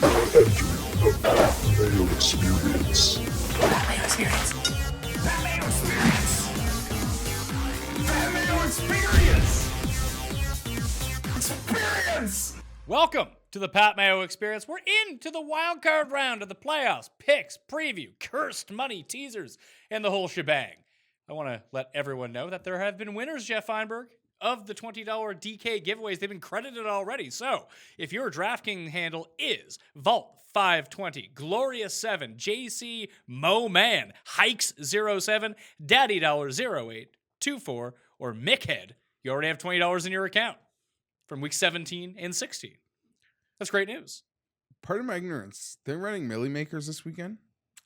The Mayo Experience. Mayo Experience. Mayo Experience. Mayo Experience. Experience. Welcome to the Pat Mayo Experience. We're into the wild card round of the playoffs. Picks, preview, cursed money, teasers, and the whole shebang. I want to let everyone know that there have been winners, Geoff Fienberg, of the $20 DK giveaways. They've been credited already. So if your DraftKings handle is Vault 520, Glorious 7, JC Mo Man, Hikes 07, Daddy Dollar 0824, or Mickhead, you already have $20 in your account from week 17 and 16. That's great news. Pardon my ignorance. They're running Millie Makers this weekend?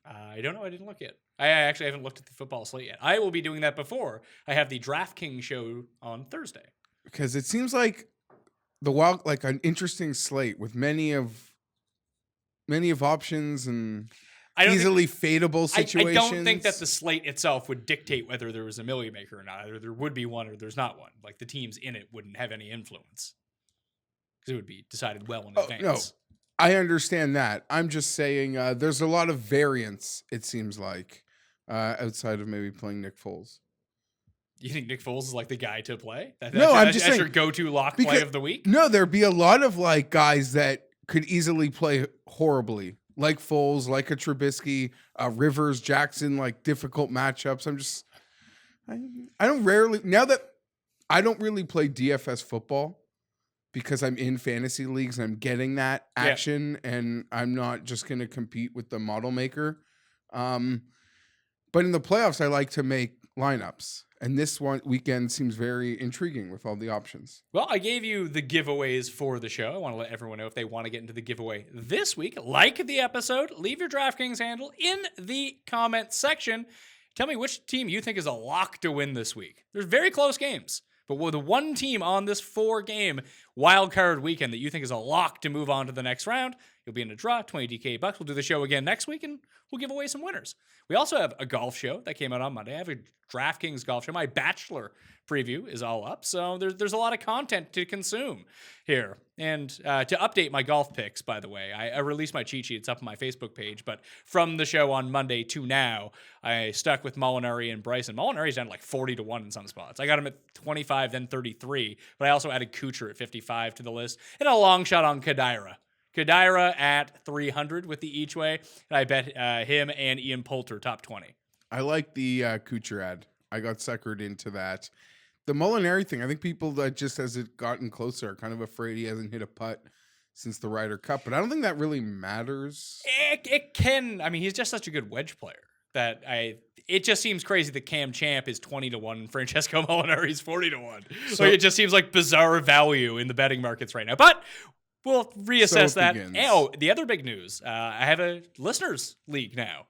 I don't know. I didn't look yet. I actually haven't looked at the football slate yet. I will be doing that before I have the DraftKings show on Thursday. Because it seems like an interesting slate with many of options and easily fadeable situations. I don't think that the slate itself would dictate whether there was a Millie Maker or not. Either there would be one or there's not one. Like the teams in it wouldn't have any influence because it would be decided well in advance. No, I understand that. I'm just saying there's a lot of variance, it seems like, outside of maybe playing Nick Foles. You think Nick Foles is like the guy to play? I'm just saying, your go-to lock play of the week? No, there'd be a lot of like guys that could easily play horribly, like Foles, like a Trubisky, Rivers, Jackson, like difficult matchups. I don't really play DFS football because I'm in fantasy leagues and I'm getting that action and I'm not just going to compete with the model maker. But in the playoffs, I like to make lineups. And this one weekend seems very intriguing with all the options. Well, I gave you the giveaways for the show. I want to let everyone know if they want to get into the giveaway this week. Like the episode, leave your DraftKings handle in the comment section. Tell me which team you think is a lock to win this week. There's very close games. But with the one team on this 4-game wildcard weekend that you think is a lock to move on to the next round, you'll be in a draw, 20 DK bucks. We'll do the show again next week, and we'll give away some winners. We also have a golf show that came out on Monday. I have a DraftKings golf show. My Bachelor preview is all up, so there's a lot of content to consume here. And to update my golf picks, by the way, I released my cheat sheet. It's up on my Facebook page, but from the show on Monday to now, I stuck with Molinari and Bryson. Molinari's down to like 40-1 in some spots. I got him at 25, then 33, but I also added Kuchar at 55 to the list, and a long shot on Kadira. Kadira at 300 with the each way, and I bet him and Ian Poulter top 20. I like the Kuchar ad. I got suckered into that. The Molinari thing, I think people that just as it gotten closer are kind of afraid he hasn't hit a putt since the Ryder Cup, but I don't think that really matters. It can. I mean, he's just such a good wedge player that it just seems crazy that Cam Champ is 20-1 and Francesco Molinari is 40-1. So it just seems like bizarre value in the betting markets right now. But we'll reassess that. Begins. Oh, the other big news, I have a listeners league now.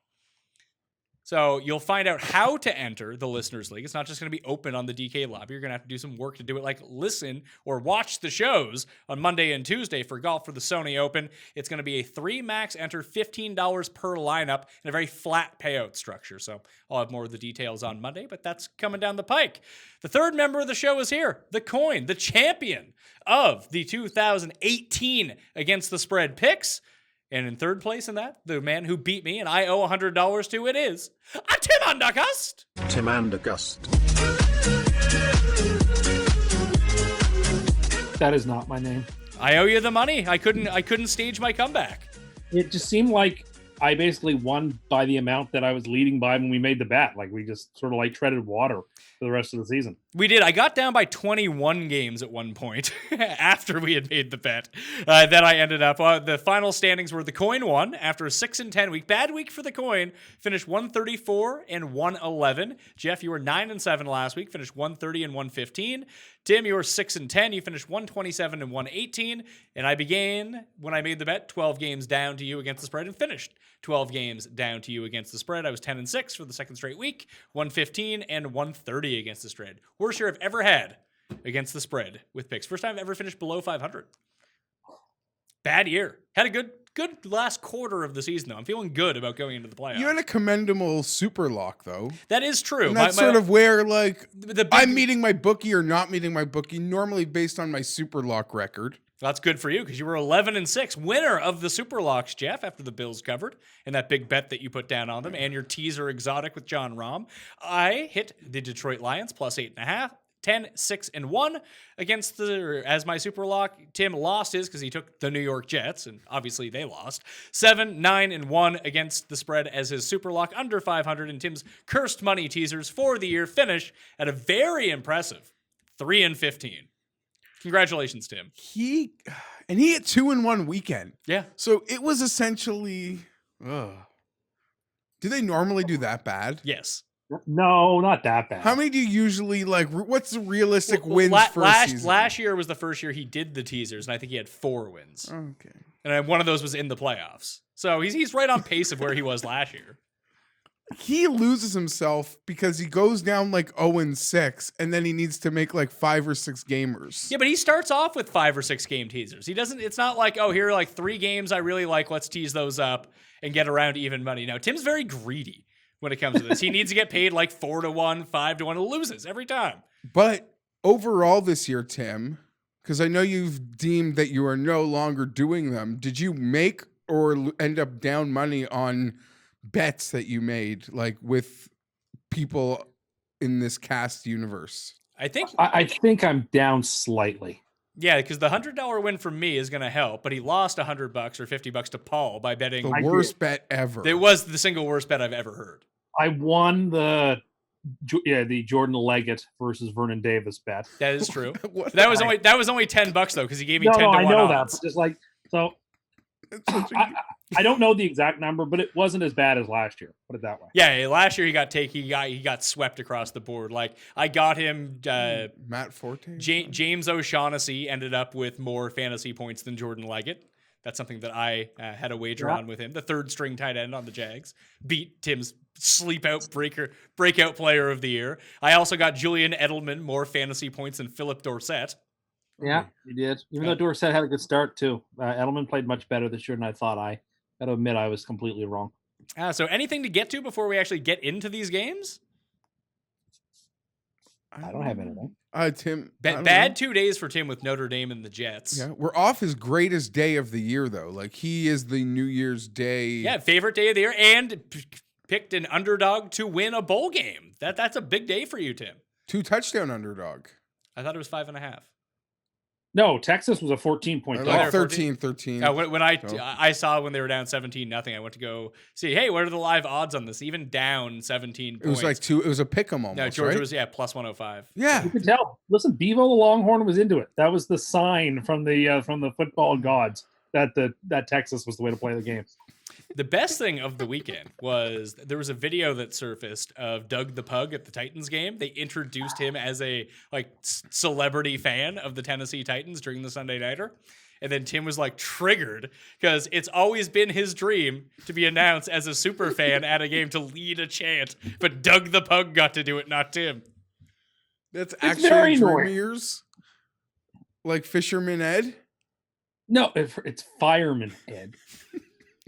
So you'll find out how to enter the Listeners League. It's not just going to be open on the DK lobby. You're going to have to do some work to do it, like listen or watch the shows on Monday and Tuesday for golf for the Sony Open. It's going to be a 3 max enter, $15 per lineup, and a very flat payout structure. So I'll have more of the details on Monday, but that's coming down the pike. The third member of the show is here, the Coin, the champion of the 2018 Against the Spread picks. And in third place in that, the man who beat me and I owe $100 to, it is Tim Undergust. Tim Undergust. That is not my name. I owe you the money. I couldn't stage my comeback. It just seemed like I basically won by the amount that I was leading by when we made the bet. Like we just sort of like treaded water for the rest of the season. We did. I got down by 21 games at one point after we had made the bet. Then I ended up, the final standings were the Coin won after a 6-10 week. Bad week for the Coin. Finished 134 and 111. Geoff, you were 9-7 last week. Finished 130 and 115. Tim, you were 6-10. You finished 127 and 118. And I began, when I made the bet, 12 games down to you against the spread and finished 12 games down to you against the spread. I was 10-6 for the second straight week, 115 and 130 against the spread. Worst year I've ever had against the spread with picks. First time I've ever finished below 500. Bad year. Had a good last quarter of the season, though. I'm feeling good about going into the playoffs. You had a commendable super lock, though. That is true. And that's sort of where, like, I'm meeting my bookie or not meeting my bookie, normally based on my super lock record. That's good for you because you were 11-6, winner of the Super Locks, Geoff, after the Bills covered and that big bet that you put down on them and your teaser exotic with John Rahm. I hit the Detroit Lions plus 8.5. 10-6-1 against as my super lock. Tim lost his because he took the New York Jets, and obviously they lost. 7-9-1 against the spread as his super lock under 500, and Tim's cursed money teasers for the year finish at a very impressive 3-15. Congratulations, Tim. He had 2-1 weekend. Yeah. So it was essentially. Do they normally do that bad? Yes. No, not that bad. How many do you usually like? What's the realistic wins for a season? Last year was the first year he did the teasers, and I think he had 4 wins. Okay. And one of those was in the playoffs. So he's right on pace of where he was last year. He loses himself because he goes down like 0-6, and then he needs to make like 5 or 6 gamers. Yeah, but he starts off with 5 or 6 game teasers. He doesn't. It's not like, oh, here are like 3 games I really like. Let's tease those up and get around even money. No, Tim's very greedy when it comes to this. He needs to get paid like 4-1, 5-1, and loses every time. But overall this year, Tim, because I know you've deemed that you are no longer doing them, did you make or end up down money on bets that you made, like with people in this cast universe? I think I'm down slightly. Yeah, because the $100 win from me is going to help, but he lost $100 or $50 to Paul by betting the worst bet ever. It was the single worst bet I've ever heard. I won the Jordan Leggett versus Vernon Davis bet. That is true. that was only $10 though, because he gave me 10 to 1 I know odds. that. But just like so, I don't know the exact number, but it wasn't as bad as last year. Put it that way. Yeah, last year he got swept across the board. Like I got him. Matt Forte. James O'Shaughnessy ended up with more fantasy points than Jordan Leggett. That's something that I had a wager on with him. The 3rd string tight end on the Jags beat Tim's breakout player of the year. I also got Julian Edelman more fantasy points than Philip Dorsett. Yeah, he did. Even though Dorsett had a good start too. Edelman played much better this year than I thought. I got to admit I was completely wrong. So anything to get to before we actually get into these games? I don't have anything. Tim. Bad 2 days for Tim with Notre Dame and the Jets. Yeah, we're off his greatest day of the year though. Like he is the New Year's Day. Yeah, favorite day of the year, and picked an underdog to win a bowl game. That's a big day for you, Tim. 2 touchdown underdog. I thought it was 5.5. No, Texas was a 14-point dog. Like 13. When I saw when they were down 17-0, I went to go see, hey, what are the live odds on this? Even down 17 points. It was like 2. It was a pick 'em almost. No, Georgia right? was plus 105. Yeah, You could tell. Listen, Bevo the Longhorn was into it. That was the sign from the football gods that Texas was the way to play the game. The best thing of the weekend was there was a video that surfaced of Doug the Pug at the Titans game. They introduced him as a celebrity fan of the Tennessee Titans during the Sunday Nighter. And then Tim was like triggered because it's always been his dream to be announced as a super fan at a game to lead a chant. But Doug the Pug got to do it, not Tim. that's It's very actually annoying. dream years. Like Fisherman Ed. No, it's Fireman Ed.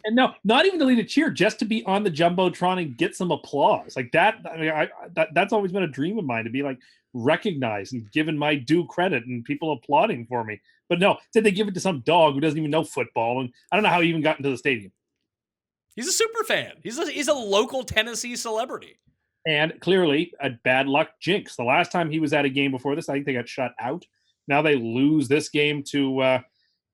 And no, not even to lead a cheer, just to be on the Jumbotron and get some applause. Like that, I mean, that's always been a dream of mine, to be like recognized and given my due credit and people applauding for me. But no, instead they give it to some dog who doesn't even know football. And I don't know how he even got into the stadium. He's a super fan. He's a local Tennessee celebrity. And clearly a bad luck jinx. The last time he was at a game before this, I think they got shut out. Now they lose this game to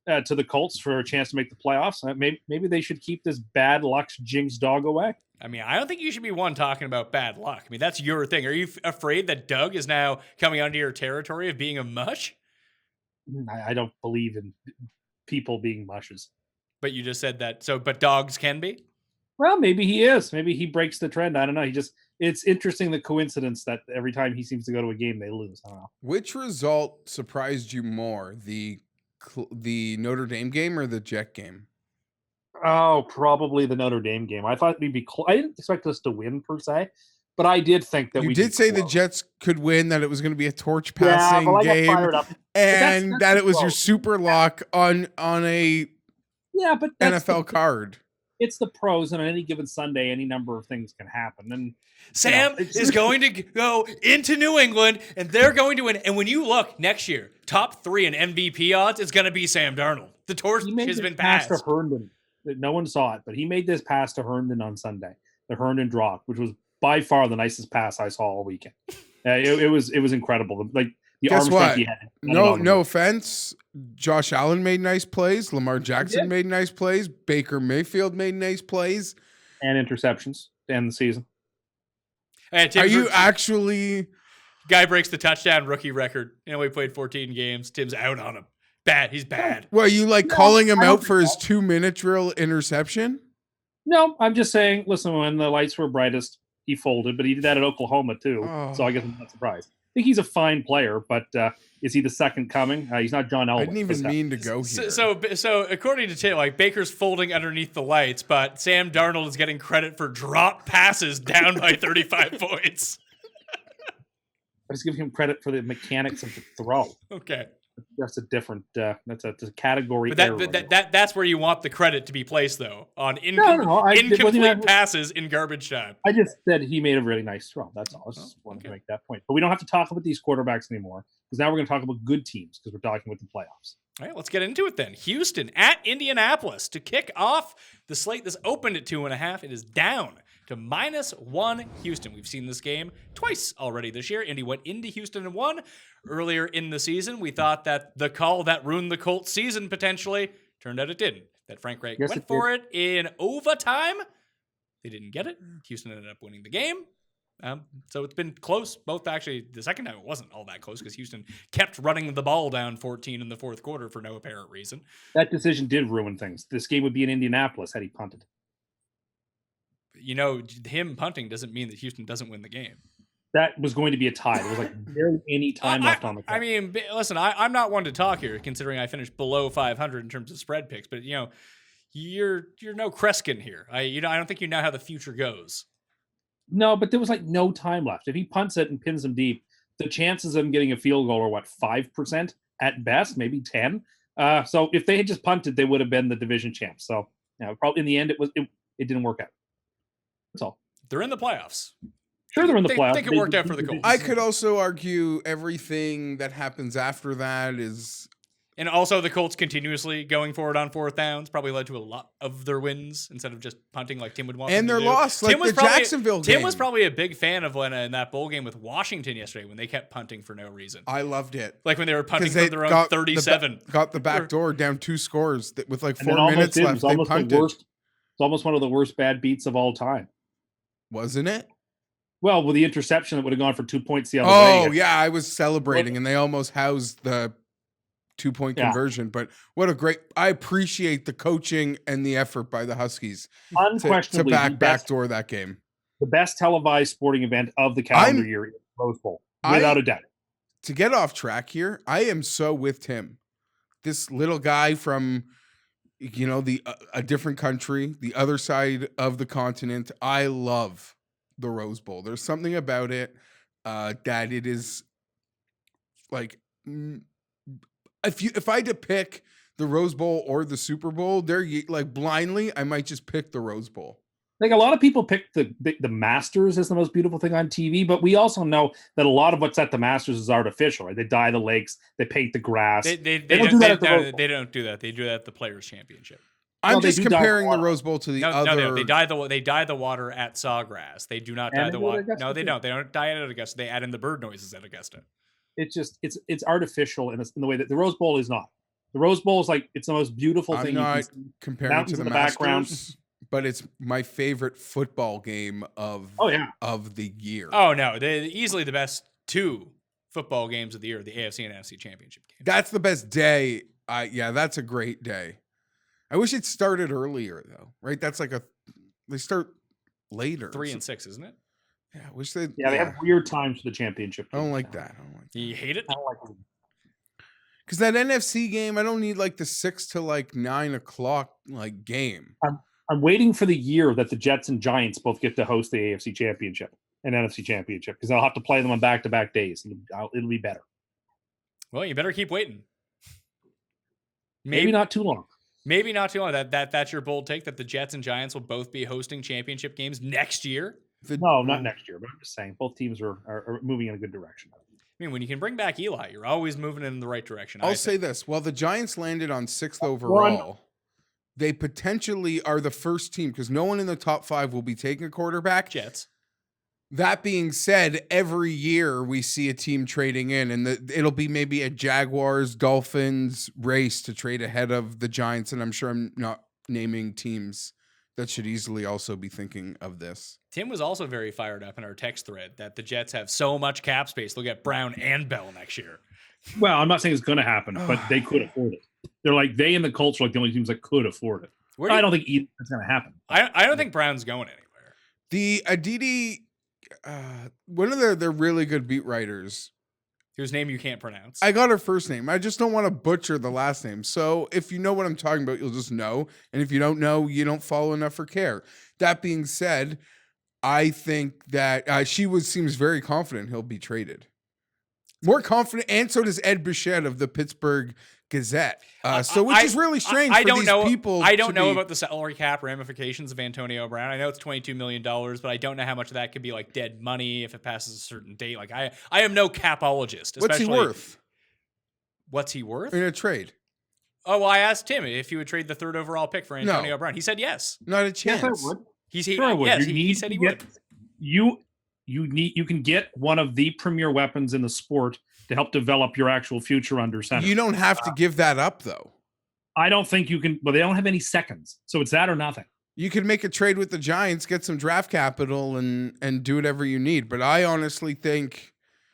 the Colts for a chance to make the playoffs. Maybe they should keep this bad luck jinx dog away. I mean, I don't think you should be one talking about bad luck. I mean, that's your thing. Are you afraid that Doug is now coming onto your territory of being a mush? I don't believe in people being mushes. But you just said that. But dogs can be? Well, maybe he is. Maybe he breaks the trend. I don't know. It's interesting, the coincidence that every time he seems to go to a game, they lose. I don't know. Which result surprised you more, the Notre Dame game or the Jet game? Oh, probably the Notre Dame game. I thought we'd be close. I didn't expect us to win per se, but I did think that You did say the Jets could win, that it was going to be a torch Yeah, passing well, I got game, fired up. and that's that it was your close. super lock on a Yeah, but that's NFL card. it's the pros, and on any given Sunday, any number of things can happen. And Sam is going to go into New England, and they're going to win. And when you look next year, top 3 in MVP odds is going to be Sam Darnold. The torch has been passed. To Herndon. No one saw it, but he made this pass to Herndon on Sunday. The Herndon drop, which was by far the nicest pass I saw all weekend. It was incredible. Like the Guess arm what? strength he had. No offense. Josh Allen made nice plays. Lamar Jackson made nice plays. Baker Mayfield made nice plays. And interceptions to end the season. Are you actually? Guy breaks the touchdown rookie record. We played 14 games. Tim's out on him. Bad. He's bad. Well, you calling him out for his 2-minute drill interception? No, I'm just saying, listen, when the lights were brightest, he folded, but he did that at Oklahoma too. Oh. So I guess I'm not surprised. I think he's a fine player, but is he the second coming? He's not John Elway. I didn't even mean to go here. So according to Tim, Baker's folding underneath the lights, but Sam Darnold is getting credit for drop passes down by 35 points. I just give him credit for the mechanics of the throw. Okay. That's a different. That's a category. But that's where you want the credit to be placed, though, on incomplete passes in garbage time. I just said he made a really nice throw. That's all. I just wanted to make that point. But we don't have to talk about these quarterbacks anymore because now we're going to talk about good teams because we're talking about the playoffs. All right, let's get into it then. Houston at Indianapolis to kick off the slate. This opened at 2.5. It is down to -1 Houston. We've seen this game twice already this year. Indy went into Houston and won. Earlier in the season, we thought that the call that ruined the Colts season potentially turned out it didn't. That Frank Reich went for it in overtime. They didn't get it. Houston ended up winning the game. So it's been close. Both actually, the second time it wasn't all that close because Houston kept running the ball down 14 in the fourth quarter for no apparent reason. That decision did ruin things. This game would be in Indianapolis had he punted. Him punting doesn't mean that Houston doesn't win the game. That was going to be a tie. There was barely any time left on the clock. I mean, listen, I'm not one to talk here, considering I finished below 500 in terms of spread picks. But you're no Kreskin here. I don't think you know how the future goes. No, but there was no time left. If he punts it and pins him deep, the chances of him getting a field goal are 5% at best, maybe 10. So if they had just punted, they would have been the division champs. So probably in the end, it didn't work out. That's all. They're in the playoffs. Sure, they're in the playoffs. I think it worked out for the Colts. I could also argue everything that happens after that is... And also the Colts continuously going forward on fourth downs probably led to a lot of their wins instead of just punting like Tim would want and them to their do. loss, like the Jacksonville game. Tim was probably a big fan of when in that bowl game with Washington yesterday when they kept punting for no reason. I loved it. Like when they were punting from their own 37. Got the back door down 2 scores with 4 minutes left. They punted. It's almost one of the worst bad beats of all time. Wasn't it? Well, with the interception that would have gone for 2 points the other way. Oh, yeah. I was celebrating, and they almost housed the 2-point conversion. But what a great... I appreciate the coaching and the effort by the Huskies Unquestionably, to backdoor that game. The best televised sporting event of the calendar year is Rose Bowl, without a doubt. To get off track here, I am so with Tim. This little guy from... a different country, the other side of the continent. I love the Rose Bowl. There's something about it that it is like if I had to pick the Rose Bowl or the Super Bowl, they're like blindly, I might just pick the Rose Bowl. Like a lot of people pick the Masters as the most beautiful thing on TV, but we also know that a lot of what's at the Masters is artificial, right? They dye the lakes, they paint the grass. They don't do that. They don't do that. They do that at the Players Championship. I'm just comparing the Rose Bowl to the other. No, they dye the water at Sawgrass. They do not dye the water. No, they don't. They don't dye it at Augusta. They add in the bird noises at Augusta. It's artificial in the way that the Rose Bowl is not. The Rose Bowl is it's the most beautiful thing. I'm not comparing to the Masters. But it's my favorite football game of the year. Oh no, easily the best 2 football games of the year, the AFC and NFC championship games. That's the best day. That's a great day. I wish it started earlier though, right? That's they start later. 3 and 6, isn't it? Yeah, I wish they. Yeah, they have weird times for the championship. I don't like that. You hate it? I don't like it. Because that NFC game, I don't need the 6 to 9 o'clock game. I'm waiting for the year that the Jets and Giants both get to host the AFC Championship and NFC Championship because I'll have to play them on back-to-back days. It'll be better. Well, you better keep waiting. Maybe not too long. Maybe not too long. That's your bold take that the Jets and Giants will both be hosting championship games next year. No, not next year, but I'm just saying both teams are moving in a good direction. I mean, when you can bring back Eli, you're always moving in the right direction. I'll say this. While the Giants landed on 6th overall, they potentially are the first team because no one in the top 5 will be taking a quarterback. Jets. That being said, every year we see a team trading in, and it'll be maybe a Jaguars, Dolphins race to trade ahead of the Giants. And I'm sure I'm not naming teams that should easily also be thinking of this. Tim was also very fired up in our text thread that the Jets have so much cap space. They'll get Brown and Bell next year. Well, I'm not saying it's going to happen, but they could afford it. They and the Colts are like the only teams that could afford it. I don't think it's going to happen. I don't think Brown's going anywhere. The Aditi, one of their really good beat writers, whose name you can't pronounce. I got her first name. I just don't want to butcher the last name. So if you know what I'm talking about, you'll just know. And if you don't know, you don't follow enough or care. That being said, I think that she seems very confident he'll be traded. More confident, and so does Ed Bichette of the Pittsburgh Gazette. Which is really strange for these people. I don't know about the salary cap ramifications of Antonio Brown. I know it's $22 million, but I don't know how much of that could be like dead money if it passes a certain date. Like I am no capologist. What's he worth? What's he worth? In a trade. Oh, well, I asked him if he would trade the 3rd overall pick for Antonio Brown. He said yes. Not a chance. Yes, I would. He said he would. You can get one of the premier weapons in the sport to help develop your actual future under center. You don't have to give that up, though. I don't think you can. Well, they don't have any seconds, so it's that or nothing. You could make a trade with the Giants, get some draft capital, and do whatever you need. But I honestly think,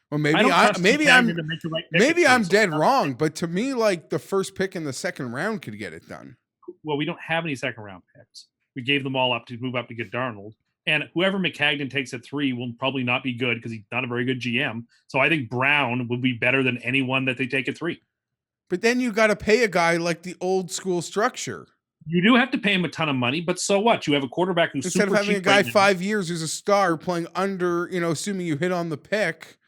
well, maybe I'm dead wrong. But to me, like the first pick in the 2nd round could get it done. Well, we don't have any 2nd round picks. We gave them all up to move up to get Darnold. And whoever McCagnon takes at 3 will probably not be good because he's not a very good GM. So I think Brown would be better than anyone that they take at 3. But then you got to pay a guy like the old school structure. You do have to pay him a ton of money, but so what? You have a quarterback who's instead of having a guy 5 years who's a star playing under, assuming you hit on the pick.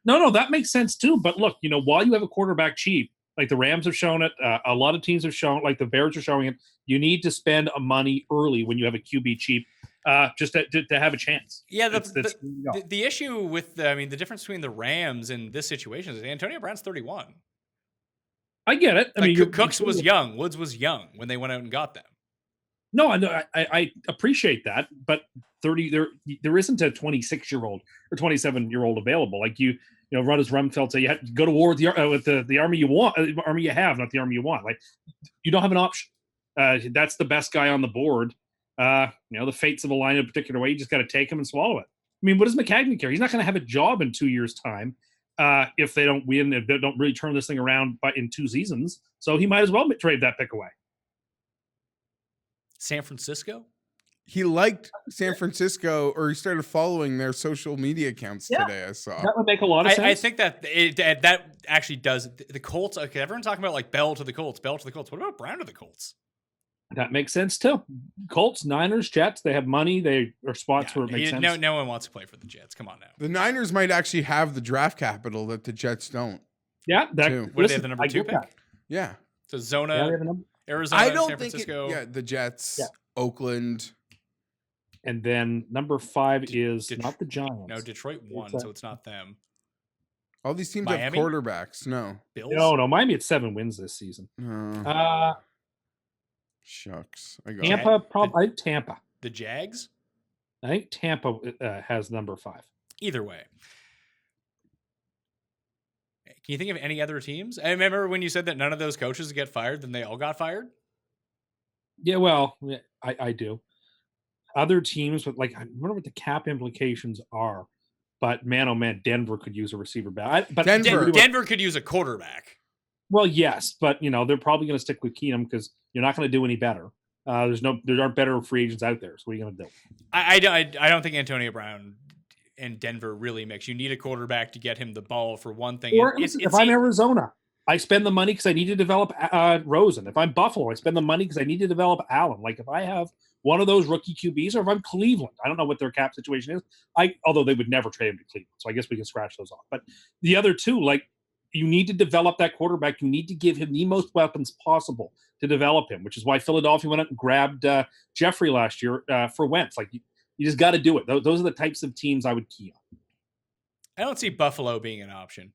No, that makes sense too. But look, while you have a quarterback cheap, like the Rams have shown it, a lot of teams have shown, like the Bears are showing it, you need to spend money early when you have a QB cheap. Just to have a chance. Yeah, the issue with the difference between the Rams and this situation is Antonio Brown's 31. I get it. I mean, Cooks was young, Woods was young when they went out and got them. No, I appreciate that, but 30 there isn't a 26-year-old or 27-year-old available. Like Rudders Rumfeld say you have to go to war with the army you want, army you have, not the army you want. Like you don't have an option. That's the best guy on the board. The fates of a line in a particular way, you just got to take him and swallow it. I mean, what does McCagnon care? He's not going to have a job in 2 years' time if they don't win, if they don't really turn this thing around in 2 seasons. So he might as well trade that pick away. San Francisco? He liked San Francisco, or he started following their social media accounts today, I saw. That would make a lot of sense. I think that that actually does. The Colts, okay, everyone's talking about like Bell to the Colts. What about Brown to the Colts? That makes sense too. Colts, Niners, Jets, they have money. They are spots where it makes sense. No one wants to play for the Jets. Come on now. The Niners might actually have the draft capital that the Jets don't. Yeah. What do they have, the number 2 pick? That. Yeah. So Arizona, I don't San think Francisco. the Jets, Oakland. And then number 5 is not the Giants. No, Detroit won, so it's not them. All these teams Miami? have quarterbacks. No. Bills? No. Miami had 7 wins this season. Shucks. Tampa, I think Tampa. The Jags? I think Tampa has number 5. Either way. Can you think of any other teams? I remember when you said that none of those coaches get fired, then they all got fired? Yeah, well, I do. Other teams, but I wonder what the cap implications are. But man, oh man, Denver could use a receiver back. But Denver could use a quarterback. Well, yes, but they're probably going to stick with Keenum because you're not going to do any better. There aren't better free agents out there. So what are you going to do? I don't think Antonio Brown and Denver really mix. You need a quarterback to get him the ball for one thing. Or if I'm Arizona, I spend the money because I need to develop Rosen. If I'm Buffalo, I spend the money because I need to develop Allen. Like if I have one of those rookie QBs, or if I'm Cleveland, I don't know what their cap situation is. Although they would never trade him to Cleveland, so I guess we can scratch those off. But the other two, you need to develop that quarterback. You need to give him the most weapons possible to develop him, which is why Philadelphia went out and grabbed Jeffrey last year for Wentz. Like you just got to do it. Those are the types of teams I would key on. I don't see Buffalo being an option.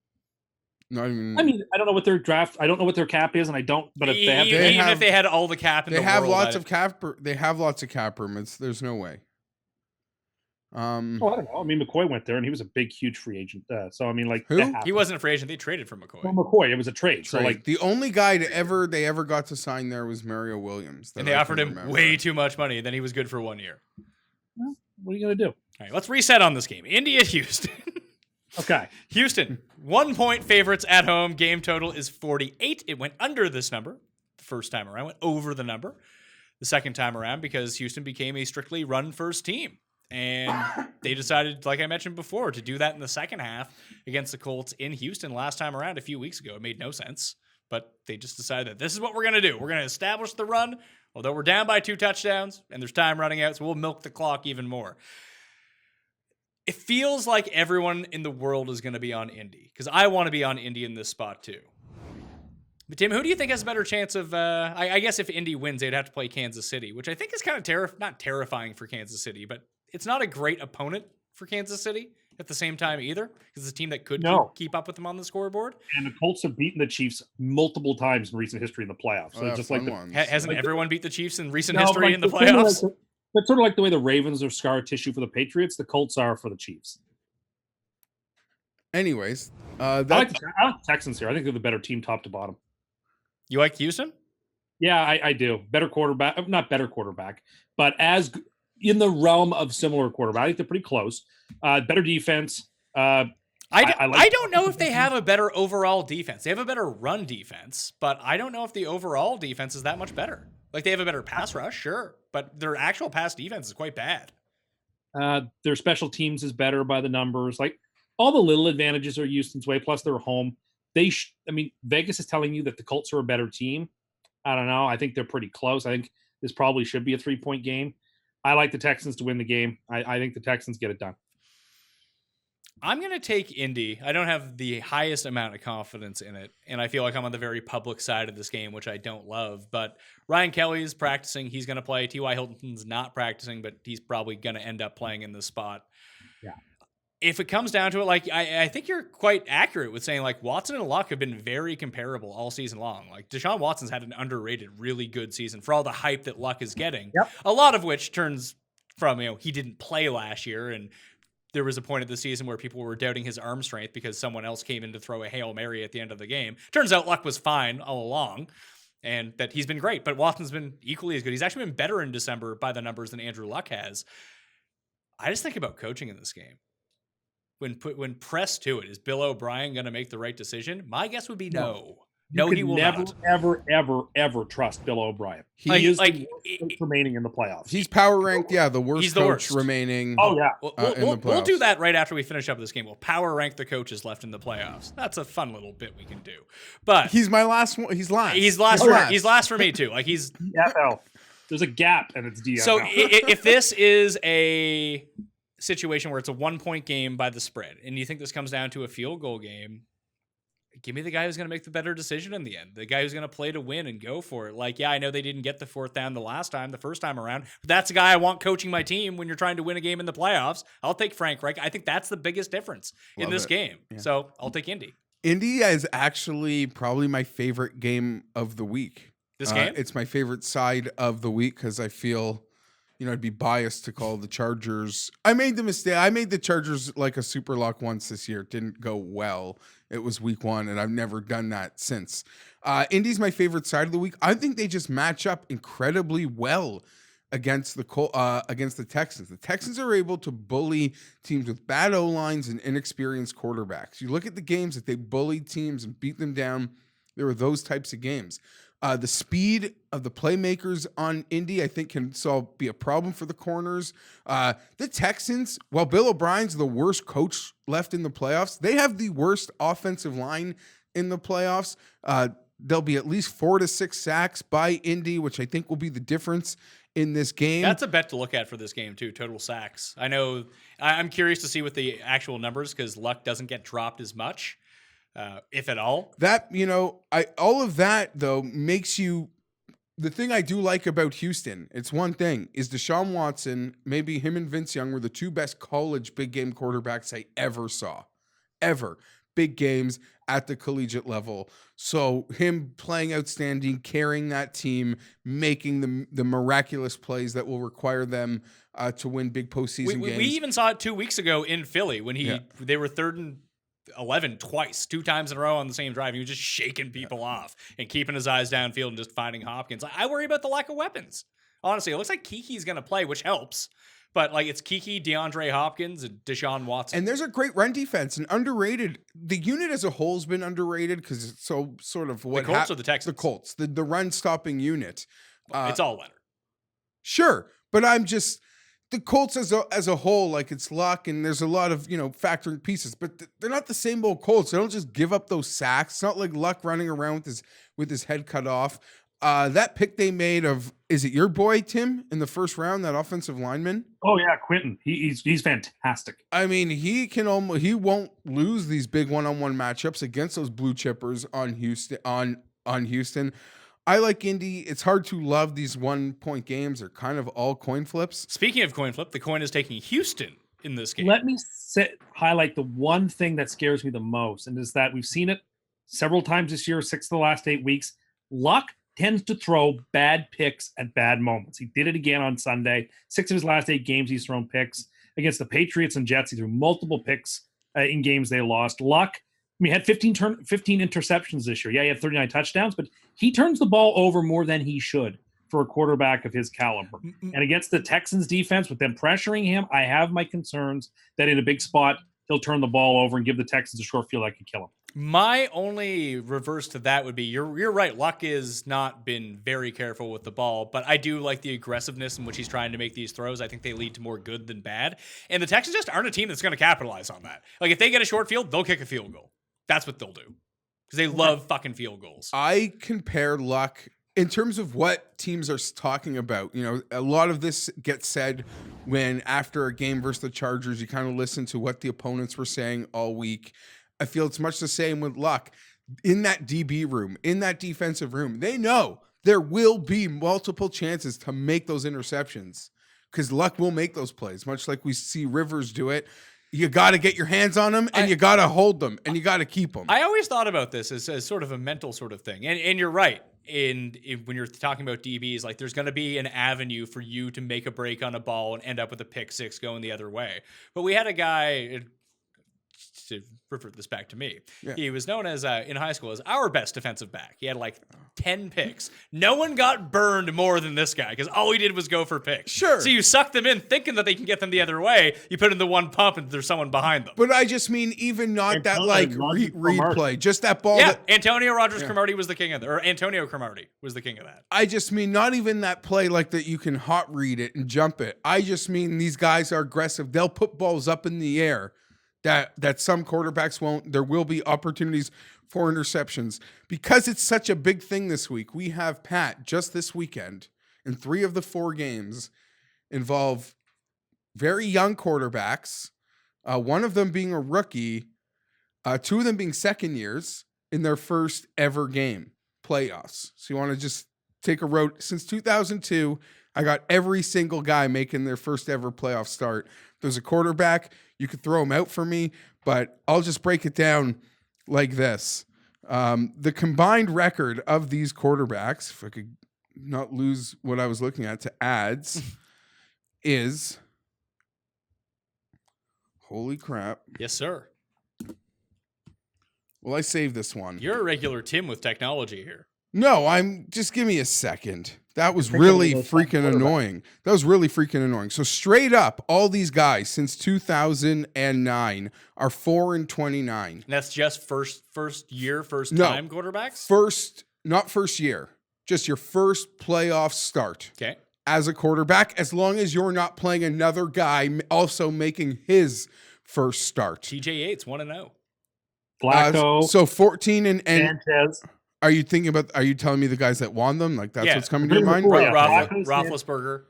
Not even. I mean, I don't know what their draft. I don't know what their cap is, and I don't. But if they have, Even if they had all the cap in they the have world, lots of cap. They have lots of cap room. There's no way. oh, I don't know. I mean, McCoy went there, and he was a big, huge free agent. So I mean, like, Who? that happened. he wasn't a free agent. They traded for McCoy. Well, McCoy. It was a trade. So Trade. like, the only guy they ever got to sign there was Mario Williams. And they offered him way too much money. Then he was good for 1 year. well, what are you gonna do? All right, let's reset on this game. Indy at Houston. Okay. Houston, 1 point favorites at home. Game total is 48. It went under this number the first time around, went over the number the second time around because Houston became a strictly run-first team. And they decided, like I mentioned before, to do that in the second half against the Colts in Houston last time around a few weeks ago. It made no sense, but they just decided that this is what we're going to do. We're going to establish the run, although we're down by 2 touchdowns and there's time running out, so we'll milk the clock even more. It feels like everyone in the world is going to be on Indy because I want to be on Indy in this spot too. But Tim, who do you think has a better chance of? I guess if Indy wins, they'd have to play Kansas City, which I think is kind of not terrifying for Kansas City, but it's not a great opponent for Kansas City at the same time either because it's a team that could keep up with them on the scoreboard. And the Colts have beaten the Chiefs multiple times in recent history in the playoffs. So just like hasn't like everyone beat the Chiefs in recent history in the it's sort of playoffs? It's sort of like the way the Ravens are scar tissue for the Patriots. The Colts are for the Chiefs. Anyways, I like the Texans here. I think they're the better team, top to bottom. You like Houston? Yeah, I do. Better quarterback, not better quarterback, but as in the realm of similar quarterback. I think they're pretty close. Better defense. I don't know if they have a better overall defense. They have a better run defense, but I don't know if the overall defense is that much better. Like they have a better pass rush, sure, but their actual pass defense is quite bad. Their special teams is better by the numbers. Like all the little advantages are Houston's way. Plus they're home. Vegas is telling you that the Colts are a better team. I don't know. I think they're pretty close. I think this probably should be a 3-point game. I like the Texans to win the game. I think the Texans get it done. I'm going to take Indy. I don't have the highest amount of confidence in it, and I feel like I'm on the very public side of this game, which I don't love. But Ryan Kelly's practicing. He's going to play. T.Y. Hilton's not practicing, but he's probably going to end up playing in this spot. Yeah. If it comes down to it, like I think you're quite accurate with saying like Watson and Luck have been very comparable all season long. Like Deshaun Watson's had an underrated, really good season for all the hype that Luck is getting. Yep. A lot of which turns from, he didn't play last year, and there was a point of the season where people were doubting his arm strength because someone else came in to throw a Hail Mary at the end of the game. Turns out Luck was fine all along and that he's been great, but Watson's been equally as good. He's actually been better in December by the numbers than Andrew Luck has. I just think about coaching in this game. When pressed to it, is Bill O'Brien going to make the right decision? My guess would be no. No, he will never, not. ever trust Bill O'Brien. He is the worst coach remaining in the playoffs. He's power ranked, the worst He's the coach worst. remaining. Oh yeah, we'll do that right after we finish up this game. We'll power rank the coaches left in the playoffs. That's a fun little bit we can do. But he's my last one. He's last. He's last for me too. Like he's DFL. There's a gap and it's DFL. So if this is a situation where it's a 1-point game by the spread, and you think this comes down to a field goal game, give me the guy who's going to make the better decision in the end. The guy who's going to play to win and go for it. Like, I know they didn't get the 4th down the first time around, but that's the guy I want coaching my team when you're trying to win a game in the playoffs. I'll take Frank Reich. I think that's the biggest difference in this game. Yeah. So I'll take Indy. Indy is actually probably my favorite game of the week. This game? It's my favorite side of the week because I feel, I'd be biased to call the Chargers. I made the mistake. I made the Chargers like a super lock once this year. It didn't go well. It was week 1, and I've never done that since. Indy's my favorite side of the week. I think they just match up incredibly well against the Texans. The Texans are able to bully teams with bad O-lines and inexperienced quarterbacks. You look at the games that they bullied teams and beat them down. There were those types of games. The speed of the playmakers on Indy, I think, can be a problem for the corners. The Texans, while Bill O'Brien's the worst coach left in the playoffs, they have the worst offensive line in the playoffs. There'll be at least 4 to 6 sacks by Indy, which I think will be the difference in this game. That's a bet to look at for this game, too, total sacks. I know I'm curious to see what the actual numbers, because Luck doesn't get dropped as much. if at all. That, all of that though makes you. The thing I do like about Houston, it's one thing, is Deshaun Watson, maybe him and Vince Young were the two best college big game quarterbacks I ever saw. Ever. Big games at the collegiate level. So him playing outstanding, carrying that team, making the miraculous plays that will require them to win big postseason games. We even saw it 2 weeks ago in Philly when they were 3rd and 11 twice, 2 times in a row on the same drive. He was just shaking people off and keeping his eyes downfield and just finding Hopkins. I worry about the lack of weapons. Honestly, it looks like Kiki's going to play, which helps. But it's Kiki, DeAndre Hopkins, and Deshaun Watson. And there's a great run defense and underrated. The unit as a whole has been underrated because it's so sort of what the Colts or the Texans? The Colts, the run stopping unit. It's all Leonard. Sure, but I'm just the Colts as a whole, it's luck and there's a lot of factoring pieces, but they're not the same old Colts. They don't just give up those sacks. It's not like Luck running around with his head cut off. That pick they made of, is it your boy Tim in the first round, that offensive lineman? Oh yeah, Quentin. He's fantastic. I mean, he won't lose these big one-on-one matchups against those blue chippers on Houston. I like Indy. It's hard to love these 1-point games. They're kind of all coin flips. Speaking of coin flip, the coin is taking Houston in this game. Let me highlight the one thing that scares me the most, and is that we've seen it several times this year, 6 of the last 8 weeks. Luck tends to throw bad picks at bad moments. He did it again on Sunday. 6 of his last 8 games, he's thrown picks. Against the Patriots and Jets, he threw multiple picks in games they lost. Luck, he had 15 interceptions this year. Yeah, he had 39 touchdowns, but he turns the ball over more than he should for a quarterback of his caliber. And against the Texans defense, with them pressuring him, I have my concerns that in a big spot, he'll turn the ball over and give the Texans a short field that could kill him. My only reverse to that would be you're right. Luck has not been very careful with the ball, but I do like the aggressiveness in which he's trying to make these throws. I think they lead to more good than bad. And the Texans just aren't a team that's going to capitalize on that. If they get a short field, they'll kick a field goal. That's what they'll do because they love fucking field goals. I compare Luck in terms of what teams are talking about. A lot of this gets said when after a game versus the Chargers, you kind of listen to what the opponents were saying all week. I feel it's much the same with Luck. In that DB room, in that defensive room, they know there will be multiple chances to make those interceptions because Luck will make those plays, much like we see Rivers do it. You got to get your hands on them, and you got to hold them, and you got to keep them. I always thought about this as sort of a mental sort of thing. And you're right. When you're talking about DBs, there's going to be an avenue for you to make a break on a ball and end up with a pick six going the other way. But we had a guy, to refer this back to me, he was known as in high school as our best defensive back. He had 10 picks. No one got burned more than this guy because all he did was go for picks. Sure. So you suck them in thinking that they can get them the other way. You put in the one pump and there's someone behind them. But I just mean even not that read play, just that ball. Yeah, Antonio Cromartie was the king of that, or Antonio Cromartie was the king of that. I just mean not even that play that you can hot read it and jump it. I just mean these guys are aggressive. They'll put balls up in the air that some quarterbacks won't. There will be opportunities for interceptions because it's such a big thing this week. We have Pat just this weekend, and 3 of the 4 games involve very young quarterbacks, one of them being a rookie, 2 of them being second years in their first ever game, playoffs. So you want to just take a road. Since 2002, I got every single guy making their first ever playoff start. There's a quarterback. You could throw him out for me, but I'll just break it down like this. The combined record of these quarterbacks, if I could not lose what I was looking at to ads, is, holy crap. Yes, sir. Well, I saved this one. You're a regular Tim with technology here. No, just give me a second. That was really freaking annoying. So straight up, all these guys since 2009 are 4-29. And that's just first time quarterbacks? Not first year. Just your first playoff start. Okay. As a quarterback, as long as you're not playing another guy also making his first start. TJ Yates 1-0. Flacco. So 14 and Sanchez. Are you telling me the guys that won them? That's what's coming to your mind? Roethlisberger.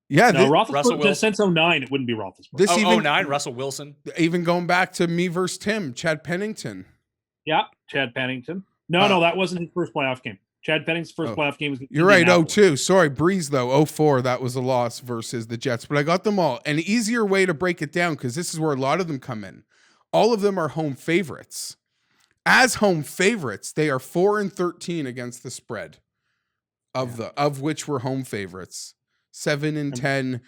Yeah. Roethlisberger, since 2009, it wouldn't be Roethlisberger. 2009, Russell Wilson. Even going back to me versus Tim, Chad Pennington. Yeah, Chad Pennington. No, that wasn't his first playoff game. Chad Pennington's first playoff game was. You're right. 0-2. Sorry, Breeze though. 0-4. That was a loss versus the Jets, but I got them all. An easier way to break it down, because this is where a lot of them come in. All of them are home favorites. As home favorites, they are 4-13 against the spread. Of which were home favorites. 7-10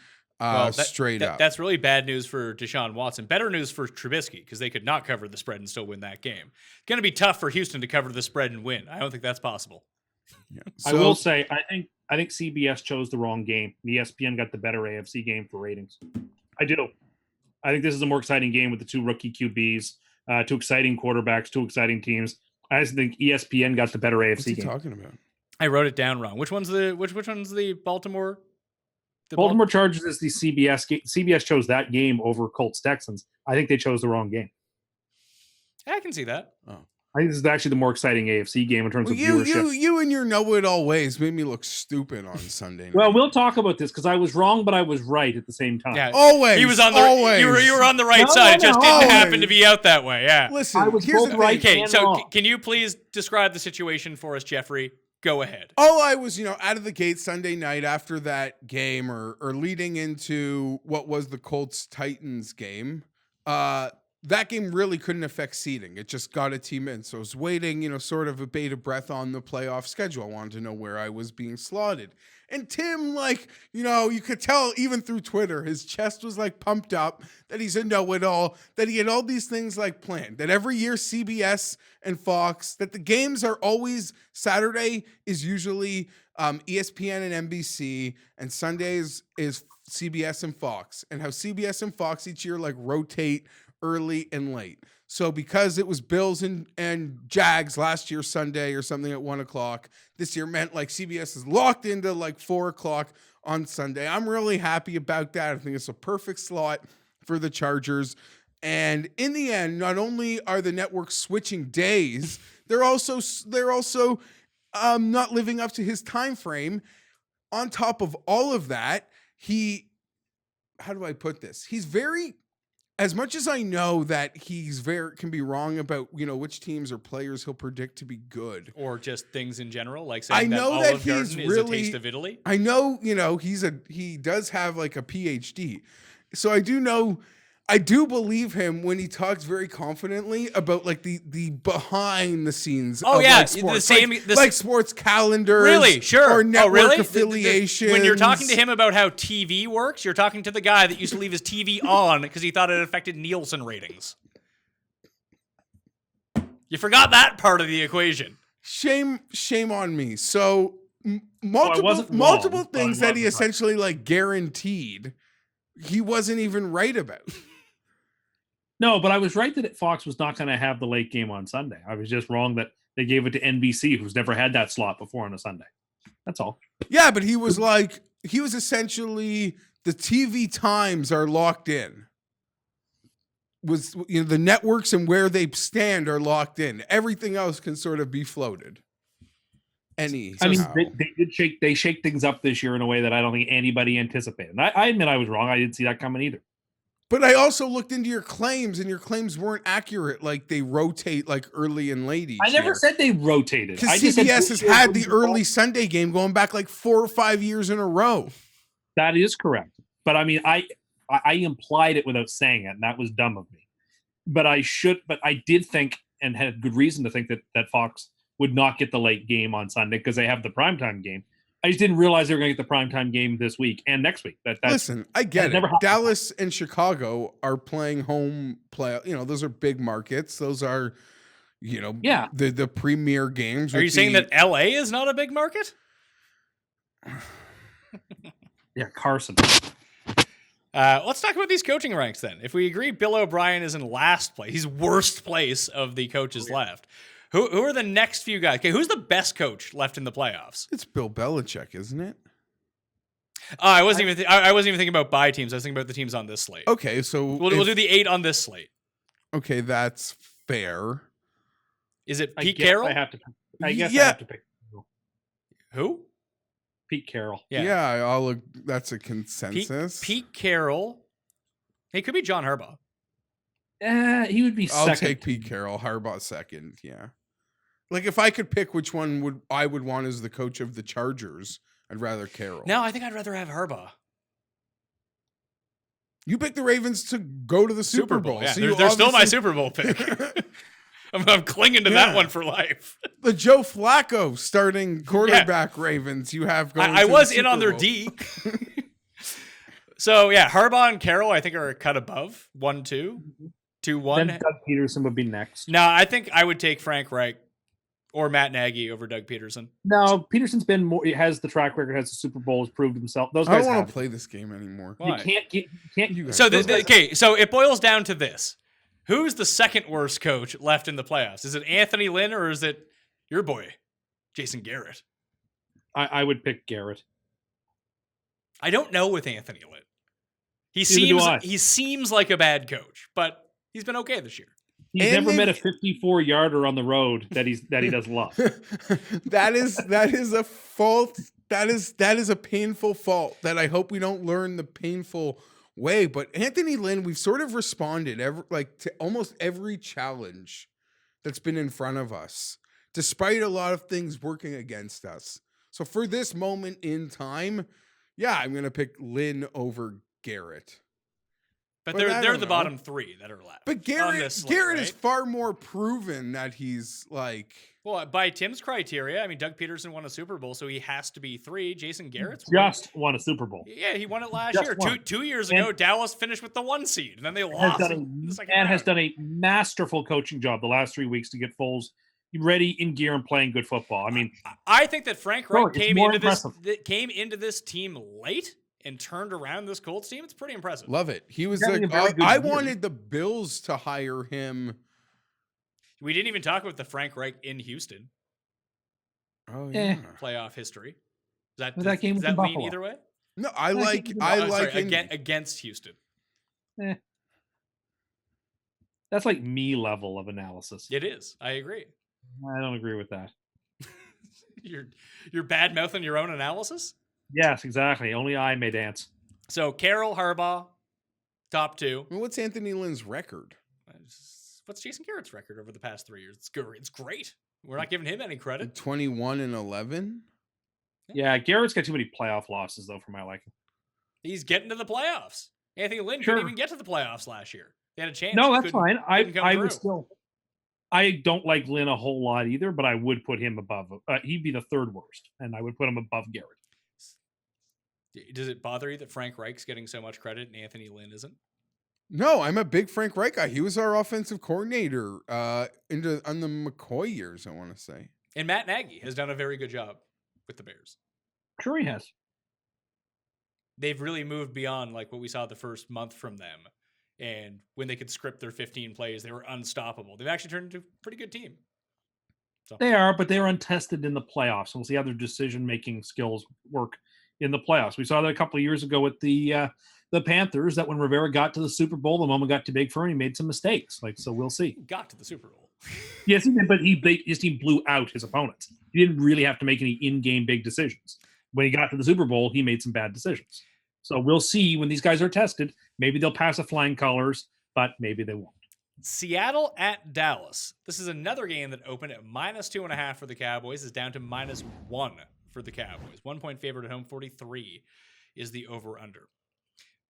straight up. That's really bad news for Deshaun Watson. Better news for Trubisky, because they could not cover the spread and still win that game. It's going to be tough for Houston to cover the spread and win. I don't think that's possible. Yeah. I will say, I think CBS chose the wrong game. ESPN got the better AFC game for ratings. I do. I think this is a more exciting game with the two rookie QBs, two exciting quarterbacks, two exciting teams. I just think ESPN got the better AFC What's he game. talking about? I wrote it down wrong. Which one's the Baltimore? Baltimore Chargers is the CBS game. CBS chose that game over Colts Texans. I think they chose the wrong game. I can see that. Oh. I think this is actually the more exciting AFC game in terms of viewership. You and your know-it-all ways made me look stupid on Sunday night. Well, we'll talk about this because I was wrong, but I was right at the same time. Yeah, always. He was on the. Always. You were on the right side. It just didn't always. happen to be out that way. Yeah. Listen, I was here's both the right thing. Okay, and so wrong. can you please describe the situation for us, Jeffrey? Go ahead. All I was, out of the gate Sunday night after that game or leading into what was the Colts-Titans game, that game really couldn't affect seeding. It just got a team in. So I was waiting, sort of a bated breath on the playoff schedule. I wanted to know where I was being slotted. And Tim, you could tell even through Twitter, his chest was pumped up that he's a know-it-all, that he had all these things planned, that every year CBS and Fox, that the games are always Saturday is usually ESPN and NBC, and Sundays is CBS and Fox, and how CBS and Fox each year rotate early and late. So because it was Bills and Jags last year Sunday or something at 1:00, this year meant CBS is locked into 4:00 on Sunday. I'm really happy about that. I think it's a perfect slot for the Chargers. And in the end, not only are the networks switching days, they're also not living up to his time frame. On top of all of that, how do I put this? He's very, as much as I know that can be wrong about, which teams or players he'll predict to be good. Or just things in general, like saying I know that that Olive he's Garden really, is a taste of Italy. I know, he does have a PhD. So I do believe him when he talks very confidently about the behind the scenes. Oh of, yeah, sports. the same sports calendars. Really? Sure. Or network really? affiliations. When you're talking to him about how TV works, you're talking to the guy that used to leave his TV on because he thought it affected Nielsen ratings. You forgot that part of the equation. Shame on me. So multiple wrong, things but I that he wasn't right. essentially guaranteed he wasn't even right about. No, but I was right that Fox was not going to have the late game on Sunday. I was just wrong that they gave it to NBC, who's never had that slot before on a Sunday. That's all. Yeah, but he was essentially, the TV times are locked in. The networks and where they stand are locked in. Everything else can sort of be floated. I mean, they shake things up this year in a way that I don't think anybody anticipated. And I admit I was wrong. I didn't see that coming either. But I also looked into your claims, and your claims weren't accurate. They rotate early and late each I never year. said they rotated. Because CBS has had the early Sunday game going back 4 or 5 years in a row. That is correct. But I mean, I implied it without saying it, and that was dumb of me. But I did think, and had good reason to think, that Fox would not get the late game on Sunday because they have the primetime game. I just didn't realize they were going to get the primetime game this week and next week. Listen, I get it. never happened. Dallas and Chicago are playing home play. Those are big markets. Those are, the premier games. Are you saying that LA is not a big market? Yeah, Carson. Let's talk about these coaching ranks then. If we agree Bill O'Brien is in last place, he's worst place of the coaches left. Who are the next few guys? Okay, who's the best coach left in the playoffs? It's Bill Belichick, isn't it? I wasn't even thinking about bye teams. I was thinking about the teams on this slate. Okay, so we'll do the 8 on this slate. Okay, that's fair. Is it Pete Carroll? I guess I have to pick. Who? Pete Carroll. Yeah, that's a consensus. Pete Carroll. It could be John Harbaugh. He would be I'll second. take Pete Carroll. Harbaugh second. Yeah. Like if I could pick which one I would want as the coach of the Chargers, I'd rather Carroll. No, I think I'd rather have Harbaugh. You picked the Ravens to go to the Super Bowl. Yeah, so they're still my obviously- Super Bowl pick. I'm clinging to that one for life. The Joe Flacco starting quarterback Ravens you have going I to was the in on Super their Bowl. D. So, yeah, Harbaugh and Carroll, I think, are a cut above. 1-2. 2-1. Then Doug Peterson would be next. No, I think I would take Frank Reich or Matt Nagy over Doug Peterson. No, Peterson's been more. He has the track record, has the Super Bowl, has proved himself. Those I guys don't want have to it. play this game anymore. Why? You can't get. You guys- So, Those guys- okay, so it boils down to this. Who's the second worst coach left in the playoffs? Is it Anthony Lynn or is it your boy, Jason Garrett? I would pick Garrett. I don't know with Anthony Lynn. Neither do He seems like a bad coach, but he's been okay this year. He's And never they- met a 54-yarder on the road that he does love. that is a fault. That is a painful fault that I hope we don't learn the painful way. But Anthony Lynn, we've sort of responded to almost every challenge that's been in front of us, despite a lot of things working against us. So for this moment in time, yeah, I'm gonna pick Lynn over Garrett. But But I they're don't the know. bottom three that are left. But on Garrett this slate, Garrett right? is far more proven that he's like. Well, by Tim's criteria, I mean, Doug Peterson won a Super Bowl, so he has to be 3. Jason Garrett's Just won a Super Bowl. Yeah, he won it last Just year. won. 2 years And- ago, Dallas finished with the 1 seed, and then they Has lost done in the second and has round. done a masterful coaching job the last 3 weeks to get Foles ready in gear and playing good football. I mean, I think that Frank Bro, Reich it's came more into impressive. this team late and turned around this Colts team. It's pretty impressive. Love it. He was He's having like, a very good I year. wanted the Bills to hire him. We didn't even talk about the Frank Reich in Houston Oh Eh. yeah. playoff history. Does But that game does was in that lean Buffalo. either way? No, I think like he's I Oh, like sorry, Indy. against Houston. that's like me level of analysis. It is. I agree. I don't agree with that. You're bad mouthing your own analysis. Yes, exactly. Only I may dance. So Carroll, Harbaugh, top 2. I mean, what's Anthony Lynn's record? What's Jason Garrett's record over the past 3 years? It's good. It's great. We're not giving him any credit. 21-11. Yeah, Garrett's got too many playoff losses though for my liking. He's getting to the playoffs. Anthony Lynn Sure. couldn't even get to the playoffs last year. They had a chance. No, that's couldn't- fine. couldn't come I through. would still. I don't like Lynn a whole lot either, but I would put him above. He'd be the third worst, and I would put him above Garrett. Does it bother you that Frank Reich's getting so much credit and Anthony Lynn isn't? No, I'm a big Frank Reich guy. He was our offensive coordinator on the McCoy years, I want to say. And Matt Nagy has done a very good job with the Bears. Sure, he has. They've really moved beyond like what we saw the first month from them. And when they could script their 15 plays, they were unstoppable. They've actually turned into a pretty good team. So They are, but they are untested in the playoffs. We'll see how their decision-making skills work in the playoffs. We saw that a couple of years ago with the Panthers. That when Rivera got to the Super Bowl, the moment got too big for him, he made some mistakes. So we'll see. got to the Super Bowl. Yes, he did, but his team blew out his opponents. He didn't really have to make any in-game big decisions. When he got to the Super Bowl, he made some bad decisions. So we'll see when these guys are tested. Maybe they'll pass the flying colors, but maybe they won't. Seattle at Dallas. This is another game that opened at -2.5 for the Cowboys. Is down to -1 for the Cowboys. 1 point favorite at home. 43 is the over/under.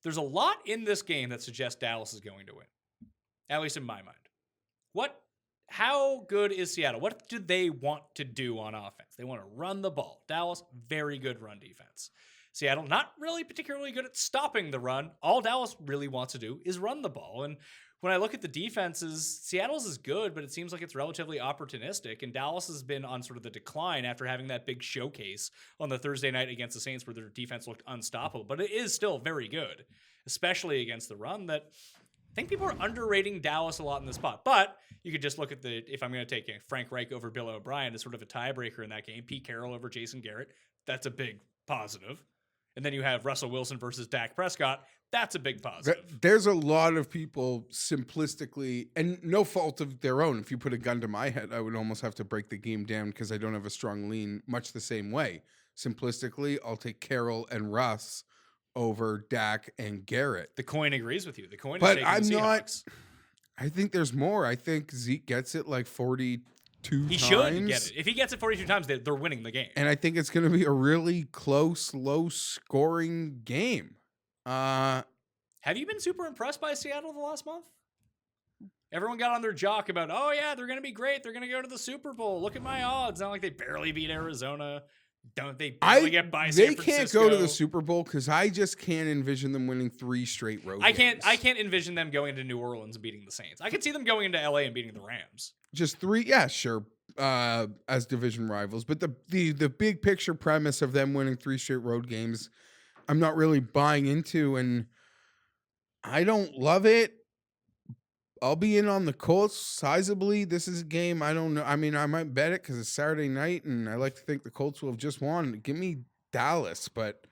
There's a lot in this game that suggests Dallas is going to win, at least in my mind. How good is Seattle? What do they want to do on offense? They want to run the ball. Dallas, very good run defense. Seattle, not really particularly good at stopping the run. All Dallas really wants to do is run the ball. And when I look at the defenses, Seattle's is good, but it seems like it's relatively opportunistic. And Dallas has been on sort of the decline after having that big showcase on the Thursday night against the Saints where their defense looked unstoppable. But it is still very good, especially against the run. That I think people are underrating Dallas a lot in this spot. But you could just look at if I'm going to take Frank Reich over Bill O'Brien as sort of a tiebreaker in that game, Pete Carroll over Jason Garrett, that's a big positive. And then you have Russell Wilson versus Dak Prescott. That's a big positive. There's a lot of people simplistically, and no fault of their own. If you put a gun to my head, I would almost have to break the game down because I don't have a strong lean much the same way. Simplistically, I'll take Carroll and Russ over Dak and Garrett. The coin agrees with you. The coin is But taking I'm the not. Seahawks. I think there's more. I think Zeke gets it like 42 He times. should get it. If he gets it 42 times, they're winning the game. And I think it's going to be a really close, low-scoring game. Have you been super impressed by Seattle the last month? Everyone got on their jock about, oh yeah, they're going to be great. They're going to go to the Super Bowl. Look at my odds. Not like they barely beat Arizona. Don't they barely get by San Francisco? They can't go to the Super Bowl because I just can't envision them winning 3 straight road games. I can't envision them going to New Orleans and beating the Saints. I could see them going into LA and beating the Rams. Just 3, yeah, sure, as division rivals. But the big picture premise of them winning 3 straight road games, I'm not really buying into, and I don't love it. I'll be in on the Colts sizably. This is a game I don't know. I mean, I might bet it because it's Saturday night, and I like to think the Colts will have just won. Give me Dallas, but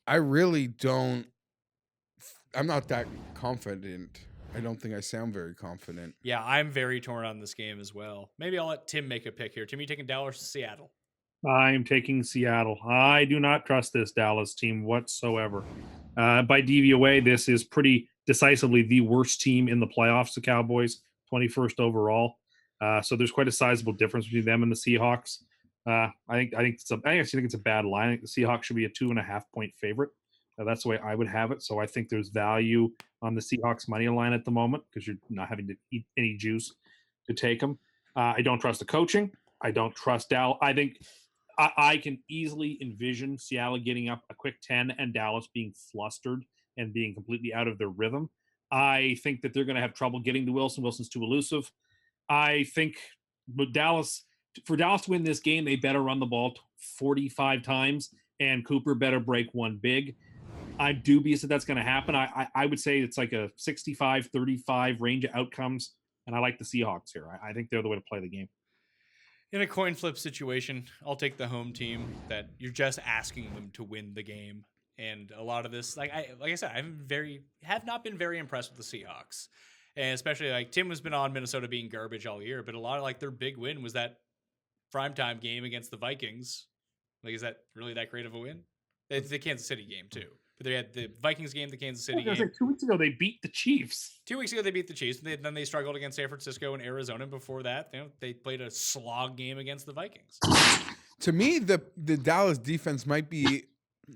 I really don't. I'm not that confident. I don't think I sound very confident. Yeah, I'm very torn on this game as well. Maybe I'll let Tim make a pick here. Tim, you taking Dallas or Seattle? I'm taking Seattle. I do not trust this Dallas team whatsoever. By DVOA, this is pretty decisively the worst team in the playoffs, the Cowboys, 21st overall. So there's quite a sizable difference between them and the Seahawks. I actually think it's a bad line. I think the Seahawks should be a 2.5 point favorite. That's the way I would have it. So I think there's value on the Seahawks money line at the moment because you're not having to eat any juice to take them. I don't trust the coaching. I don't trust Dallas. I think I can easily envision Seattle getting up a quick 10 and Dallas being flustered and being completely out of their rhythm. I think that they're going to have trouble getting to Wilson. Wilson's too elusive. I think for Dallas to win this game, they better run the ball 45 times and Cooper better break one big. I'm dubious that that's going to happen. I would say it's like a 65-35 range of outcomes, and I like the Seahawks here. I think they're the way to play the game. In a coin flip situation, I'll take the home team that you're just asking them to win the game. And a lot of this, like I said, have not been very impressed with the Seahawks. And especially like Tim has been on Minnesota being garbage all year, but a lot of like their big win was that primetime game against the Vikings. Like, is that really that great of a win? It's the Kansas City game too. But they had the Vikings game, the Kansas City game. Like 2 weeks ago, they beat the Chiefs. 2 weeks ago, they beat the Chiefs. Then they struggled against San Francisco and Arizona. And before that, they played a slog game against the Vikings. To me, the Dallas defense might be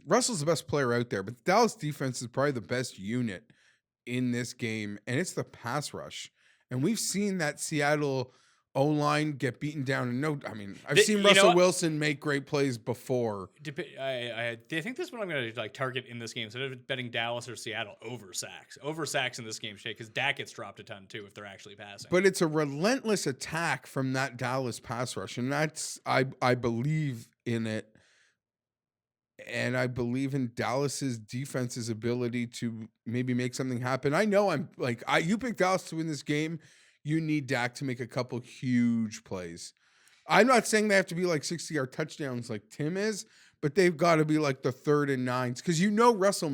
Russell's the best player out there, but the Dallas defense is probably the best unit in this game, and it's the pass rush. And we've seen that Seattle O-line get beaten down. And I've seen Russell Wilson make great plays before. I think this is what I'm going to like target in this game. Instead of betting Dallas or Seattle, over sacks in this game, Shay, because Dak gets dropped a ton too if they're actually passing. But it's a relentless attack from that Dallas pass rush, and that's I believe in it. And I believe in Dallas's defense's ability to maybe make something happen. I know you pick Dallas to win this game. You need Dak to make a couple huge plays. I'm not saying they have to be like 60-yard touchdowns like Tim is, but they've got to be like the 3rd and 9s because Russell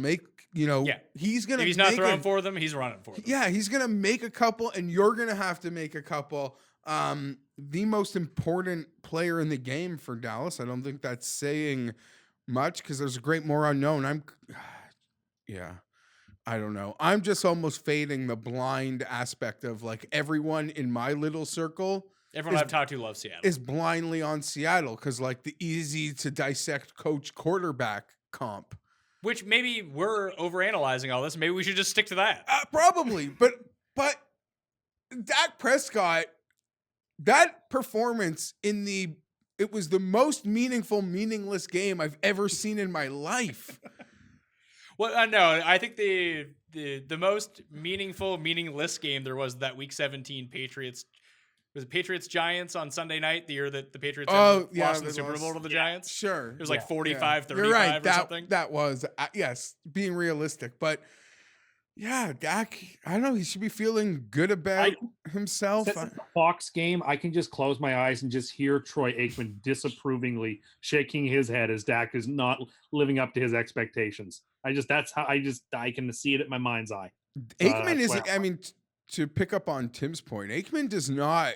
he's gonna. If he's not throwing for them, he's running for them. Yeah, he's gonna make a couple, and you're gonna have to make a couple. The most important player in the game for Dallas. I don't think that's saying much because there's a great more unknown. I don't know. I'm just almost fading the blind aspect of like everyone in my little circle. Everyone I've talked to loves Seattle. Is blindly on Seattle because like the easy to dissect coach quarterback comp. Which maybe we're overanalyzing all this. Maybe we should just stick to that. Probably. But Dak Prescott, that performance it was the most meaningless game I've ever seen in my life. Well, no, I think the most meaningless game there was that Week 17 Patriots. Was it Patriots Giants on Sunday night, the year that the Patriots lost in the Super Bowl to the Giants? Sure. It was like 45-35 You're right. or something. That was, yes, being realistic. But yeah, Dak, I don't know. He should be feeling good about himself. The Fox game, I can just close my eyes and just hear Troy Aikman disapprovingly shaking his head as Dak is not living up to his expectations. I can see it at my mind's eye. Aikman to pick up on Tim's point, Aikman does not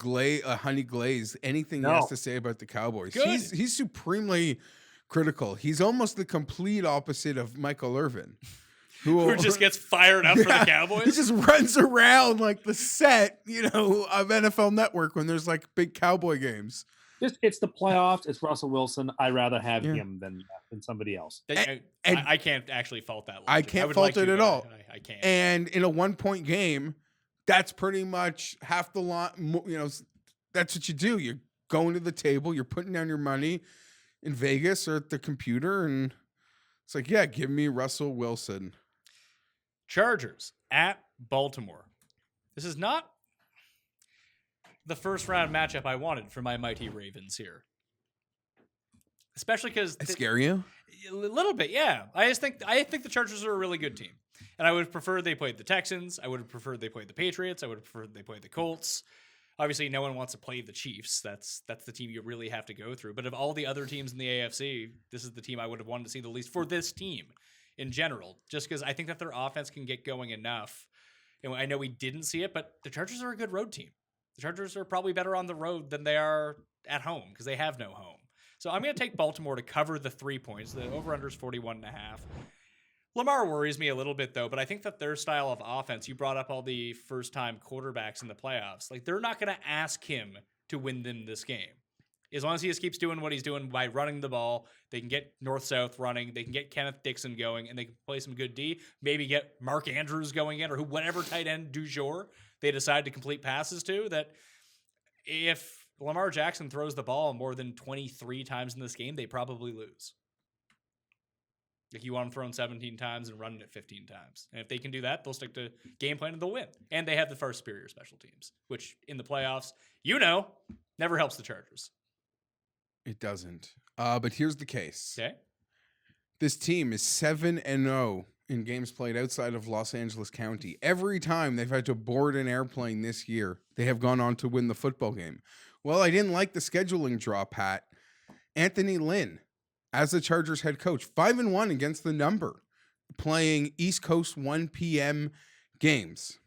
honey glaze anything he has to say about the Cowboys. Good. He's supremely critical. He's almost the complete opposite of Michael Irvin. Who just gets fired up for the He Cowboys? just runs around like the set, of NFL Network when there's like big Cowboy games. It's the playoffs. It's Russell Wilson. I'd rather have Yeah. him than somebody else. And I can't actually fault that logic. I can't would fault like it to, at but all. I can't. And in a 1-point game, that's pretty much half the line. That's what you do. You're going to the table. You're putting down your money in Vegas or at the computer, and it's like, yeah, give me Russell Wilson. Chargers at Baltimore. This is not the first round matchup I wanted for my mighty Ravens here. Especially because I scare you? a little bit, yeah. I think the Chargers are a really good team. And I would have preferred they played the Texans. I would have preferred they played the Patriots. I would have preferred they played the Colts. Obviously, no one wants to play the Chiefs. That's the team you really have to go through. But of all the other teams in the AFC, this is the team I would have wanted to see the least for this team in general, just because I think that their offense can get going enough. And I know we didn't see it, but the Chargers are a good road team. The Chargers are probably better on the road than they are at home because they have no home. So I'm going to take Baltimore to cover the 3 points. The over-under is 41.5. Lamar worries me a little bit, though, but I think that their style of offense, you brought up all the first-time quarterbacks in the playoffs. Like, they're not going to ask him to win them this game. As long as he just keeps doing what he's doing by running the ball, they can get north-south running, they can get Kenneth Dixon going, and they can play some good D, maybe get Mark Andrews going in, or whatever tight end du jour they decide to complete passes to, that if Lamar Jackson throws the ball more than 23 times in this game, they probably lose. Like, you want them thrown 17 times and running it 15 times. And if they can do that, they'll stick to game plan and they'll win. And they have the far superior special teams, which in the playoffs, never helps the Chargers. It doesn't. But here's the case. Okay. This team is 7-0 in games played outside of Los Angeles County. Every time they've had to board an airplane this year, they have gone on to win the football game. Well, I didn't like the scheduling draw, Pat. Anthony Lynn, as the Chargers head coach, 5-1 against the number, playing East Coast 1 p.m. games.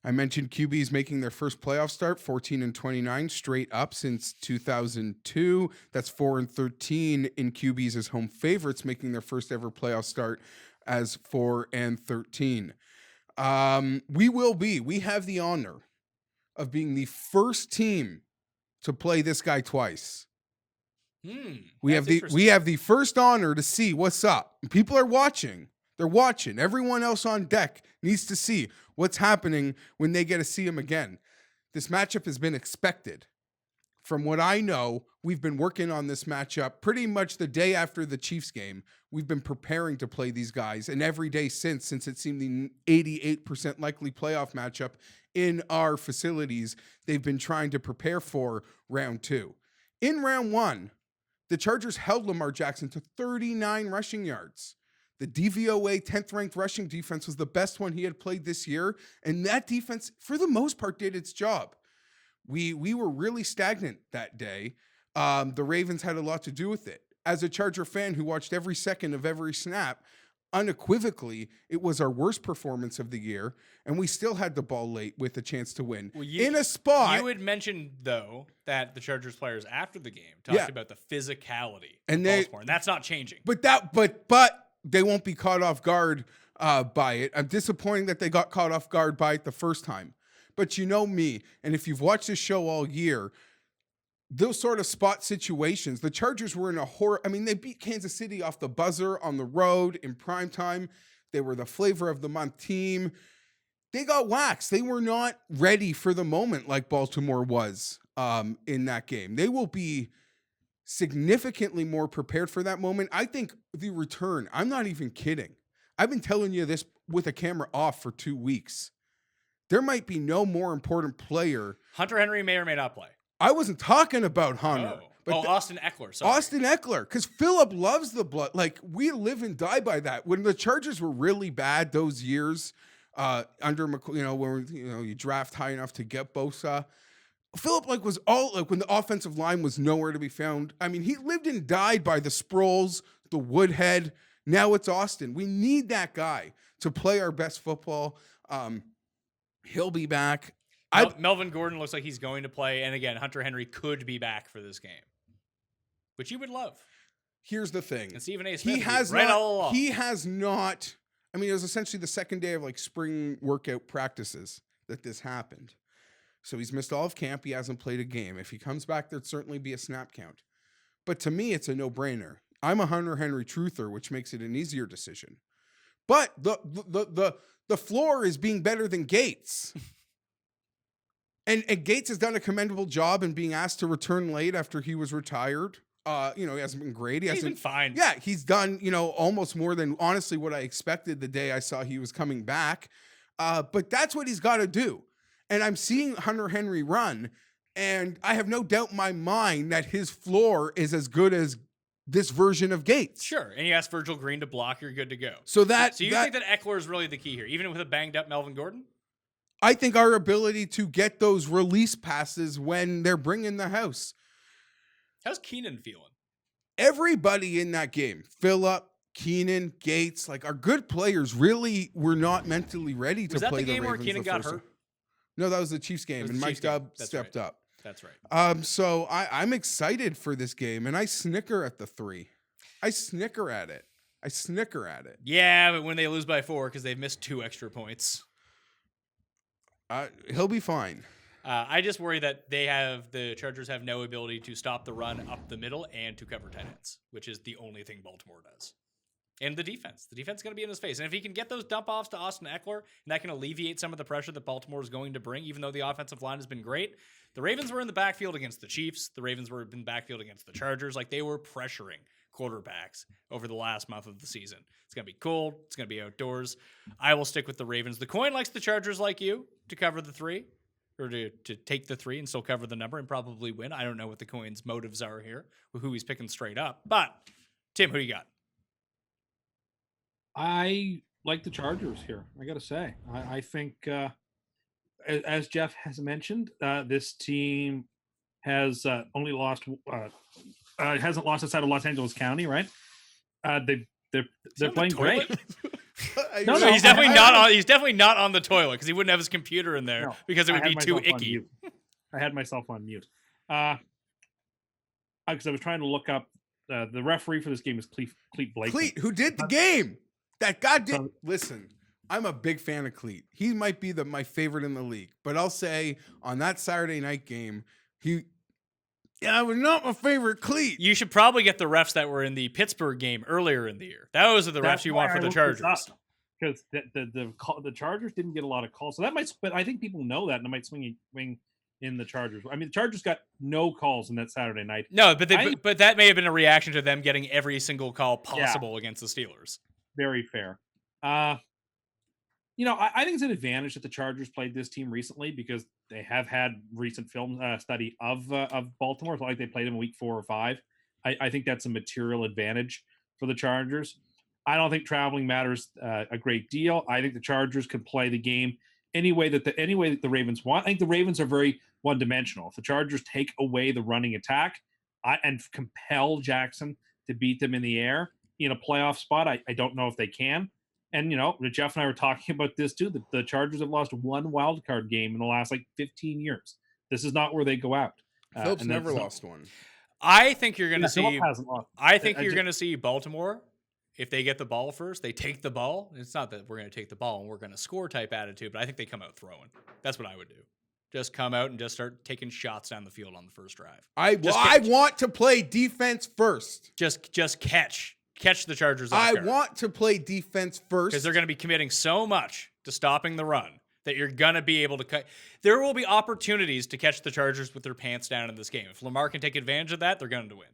I mentioned QBs making their first playoff start, 14-29, straight up since 2002. That's 4-13 in QBs as home favorites, making their first ever playoff start as 4-13. We have the honor of being the first team to play this guy twice. We have the first honor to see what's up. People are watching. They're watching. Everyone else on deck needs to see what's happening when they get to see him again. This matchup has been expected. From what I know, we've been working on this matchup pretty much the day after the Chiefs game. We've been preparing to play these guys, and every day since it seemed the 88% likely playoff matchup in our facilities, they've been trying to prepare for round 2. In round 1, the Chargers held Lamar Jackson to 39 rushing yards. The DVOA 10th ranked rushing defense was the best one he had played this year, and that defense, for the most part, did its job. We were really stagnant that day. The Ravens had a lot to do with it. As a Charger fan who watched every second of every snap, unequivocally, it was our worst performance of the year, and we still had the ball late with a chance to win. Well, in a spot. You had mentioned, though, that the Chargers players after the game talked about the physicality and of Baltimore, and that's not changing. But they won't be caught off guard by it. I'm disappointed that they got caught off guard by it the first time. But you know me, and if you've watched this show all year, those sort of spot situations, the Chargers were in they beat Kansas City off the buzzer on the road in primetime. They were the flavor of the month team. They got waxed. They were not ready for the moment like Baltimore was in that game. They will be significantly more prepared for that moment. I think the return, I'm not even kidding. I've been telling you this with a camera off for 2 weeks. There might be no more important player. Hunter Henry may or may not play. I wasn't talking about Hunter. But Austin Eckler. Sorry. Austin Eckler, because Phillip loves the blood. Like, we live and die by that. When the Chargers were really bad those years under, where you draft high enough to get Bosa, Phillip was when the offensive line was nowhere to be found. I mean, he lived and died by the Sproles, the Woodhead. Now it's Austin. We need that guy to play our best football. He'll be back. Melvin Gordon looks like he's going to play. And again, Hunter Henry could be back for this game, which you would love. Here's the thing. And Stephen A. Smith he has right not, all along. He has not I mean, it was essentially the second day of like spring workout practices that this happened. So he's missed all of camp. He hasn't played a game. If he comes back, there'd certainly be a snap count. But to me, it's a no-brainer. I'm a Hunter Henry truther, which makes it an easier decision. But the floor is being better than Gates. And Gates has done a commendable job in being asked to return late after he was retired. He hasn't been great. He's been fine. Yeah, he's done, almost more than honestly what I expected the day I saw he was coming back. But that's what he's got to do. And I'm seeing Hunter Henry run, and I have no doubt in my mind that his floor is as good as this version of Gates. Sure, and you ask Virgil Green to block, you're good to go. So you think that Eckler is really the key here, even with a banged up Melvin Gordon? I think our ability to get those release passes when they're bringing the house. How's Keenan feeling? Everybody in that game, Phillip, Keenan, Gates, like our good players really were not mentally ready to play the Ravens. Was that the game where Keenan got hurt? No, that was the Chiefs game, and Mike Dubb stepped up. That's right. So I'm excited for this game, and I snicker at the 3. I snicker at it. Yeah, but when they lose by 4 because they've missed 2 extra points. He'll be fine. I just worry that the Chargers have no ability to stop the run up the middle and to cover tight ends, which is the only thing Baltimore does. And the defense is going to be in his face. And if he can get those dump offs to Austin Eckler, and that can alleviate some of the pressure that Baltimore is going to bring, even though the offensive line has been great. The Ravens were in the backfield against the Chiefs. The Ravens were in the backfield against the Chargers. Like, they were pressuring quarterbacks over the last month of the season. It's going to be cold. It's going to be outdoors. I will stick with the Ravens. The coin likes the Chargers like you to cover the 3, or to take the 3 and still cover the number and probably win. I don't know what the coin's motives are here, who he's picking straight up. But, Tim, who do you got? I like the Chargers here. I got to say, I think, as Geoff has mentioned, this team has only lost, hasn't lost outside of Los Angeles County, right? They're playing great. No, he's definitely not on. He's definitely not on the toilet because he wouldn't have his computer in there because it would be too icky. I had myself on mute. Because I was trying to look up the referee for this game is Cleet Blake. Cleet, who did the game? That guy did. Listen, I'm a big fan of Cleet. He might be my favorite in the league, but I'll say on that Saturday night game, I was not my favorite Cleet. You should probably get the refs that were in the Pittsburgh game earlier in the year. Those are the refs you want for the Chargers. Because the Chargers didn't get a lot of calls, so that might. But I think people know that, and it might swing in the Chargers. I mean, the Chargers got no calls in that Saturday night. No, but that may have been a reaction to them getting every single call possible against the Steelers. Very fair. I think it's an advantage that the Chargers played this team recently because they have had recent film study of Baltimore. It's not like they played them week 4 or 5. I think that's a material advantage for the Chargers. I don't think traveling matters a great deal. I think the Chargers can play the game any way that the Ravens want. I think the Ravens are very one-dimensional. If the Chargers take away the running attack and compel Jackson to beat them in the air in a playoff spot, I don't know if they can. And, Geoff and I were talking about this too. The Chargers have lost 1 wild card game in the last 15 years. This is not where they go out. Phillips never lost one. I think you're going to see. Phillip hasn't lost. I think you're going to see Baltimore. If they get the ball first, they take the ball. It's not that we're going to take the ball and we're going to score type attitude, but I think they come out throwing. That's what I would do. Just come out and just start taking shots down the field on the first drive. I want to play defense first. Just catch the Chargers. I want to play defense first because they're going to be committing so much to stopping the run that you're going to be able to cut. There will be opportunities to catch the Chargers with their pants down in this game. If Lamar can take advantage of that, they're going to win.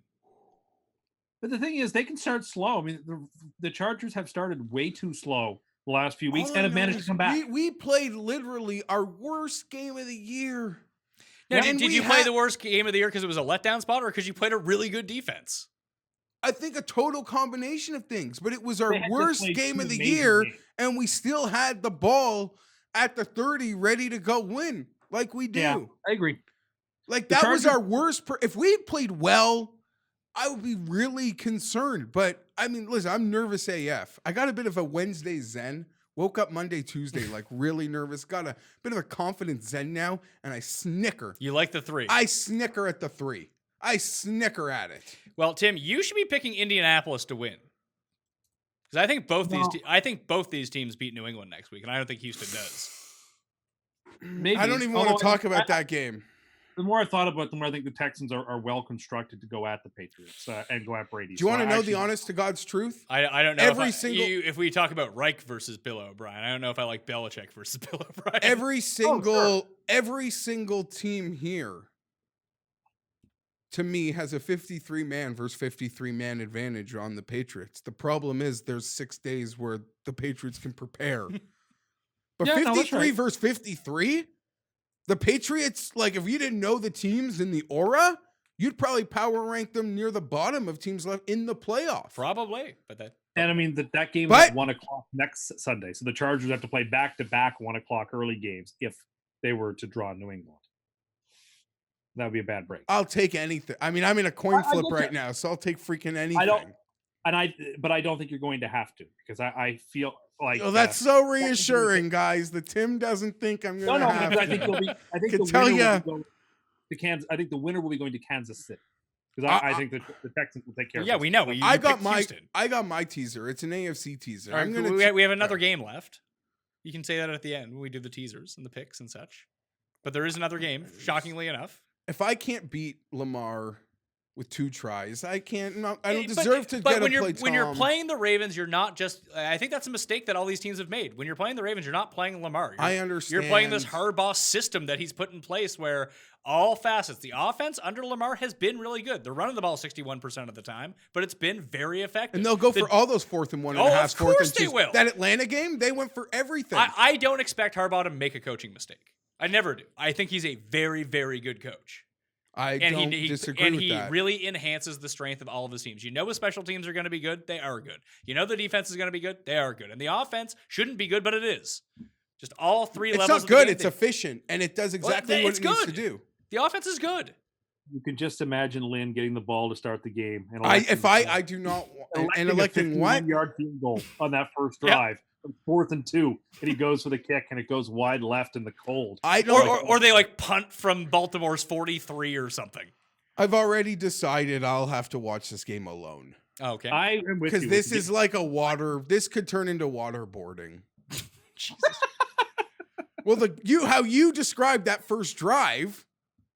But the thing is, they can start slow. I mean, the Chargers have started way too slow the last few weeks and have managed to come back. We played literally our worst game of the year. Now, did you play the worst game of the year because it was a letdown spot or because you played a really good defense? I think a total combination of things, but it was our worst game of the year, and we still had the ball at the 30 ready to go win like we do. Yeah, I agree. That was our worst. If we had played well, I would be really concerned. But, I mean, listen, I'm nervous AF. I got a bit of a Wednesday zen. Woke up Monday, Tuesday, really nervous. Got a bit of a confident zen now, and I snicker. You like the 3? I snicker at the 3. I snicker at it. Well, Tim, you should be picking Indianapolis to win. Because I think both No. both these teams beat New England next week, and I don't think Houston does. Maybe. I don't even want to talk about that game. The more I thought about it, the more I think the Texans are well constructed to go at the Patriots and go at Brady. Do you want to know the honest to God's truth? I don't know if we talk about Reich versus Bill O'Brien. I don't know if I like Belichick versus Bill O'Brien. Every single team here, to me, has a 53-man versus 53-man advantage on the Patriots. The problem is there's 6 days where the Patriots can prepare. But 53 versus 53? The Patriots, like, if you didn't know the teams in the aura, you'd probably power rank them near the bottom of teams left in the playoff. Probably, but that. And I mean that game is 1 o'clock next Sunday, so the Chargers have to play back-to-back 1 o'clock early games if they were to draw New England. That would be a bad break. I'll take anything. I mean, I'm in a coin flip right now, so I'll take freaking anything. But I don't think you're going to have to, because I feel like. Oh, that's so reassuring, guys. The Tim doesn't think I'm going to have. No, I think you'll be. I think the winner will be going to Kansas City, because I think that the Texans will take care of it. Yeah, we know. I got my teaser. It's an AFC teaser. All right, we have another game left. You can say that at the end when we do the teasers and the picks and such. But there is another game, shockingly enough. If I can't beat Lamar with 2 tries, I can't. I don't deserve to get a play. When you're playing the Ravens, you're not just. I think that's a mistake that all these teams have made. When you're playing the Ravens, you're not playing Lamar. I understand. You're playing this Harbaugh system that he's put in place, where all facets, the offense under Lamar has been really good. They're running the ball 61% of the time, but it's been very effective. And they'll go for all those 4th and 1.5. Of course they will. That Atlanta game, they went for everything. I don't expect Harbaugh to make a coaching mistake. I never do. I think he's a very, very good coach. I don't disagree with that. And he really enhances the strength of all of his teams. You know his special teams are going to be good. They are good. You know the defense is going to be good. They are good. And the offense shouldn't be good, but it is. Just all 3 levels. It's not good. It's efficient, and it does exactly what it needs to do. The offense is good. You can just imagine Lynn getting the ball to start the game. And I do not. And electing what? 51-yard field goal on that first drive. 4th and 2, and he goes for the kick, and it goes wide left in the cold. Or they like punt from Baltimore's 43 or something. I've already decided I'll have to watch this game alone. Okay, I am with you. Because this is like this could turn into waterboarding. Jesus. Well, how you described that first drive,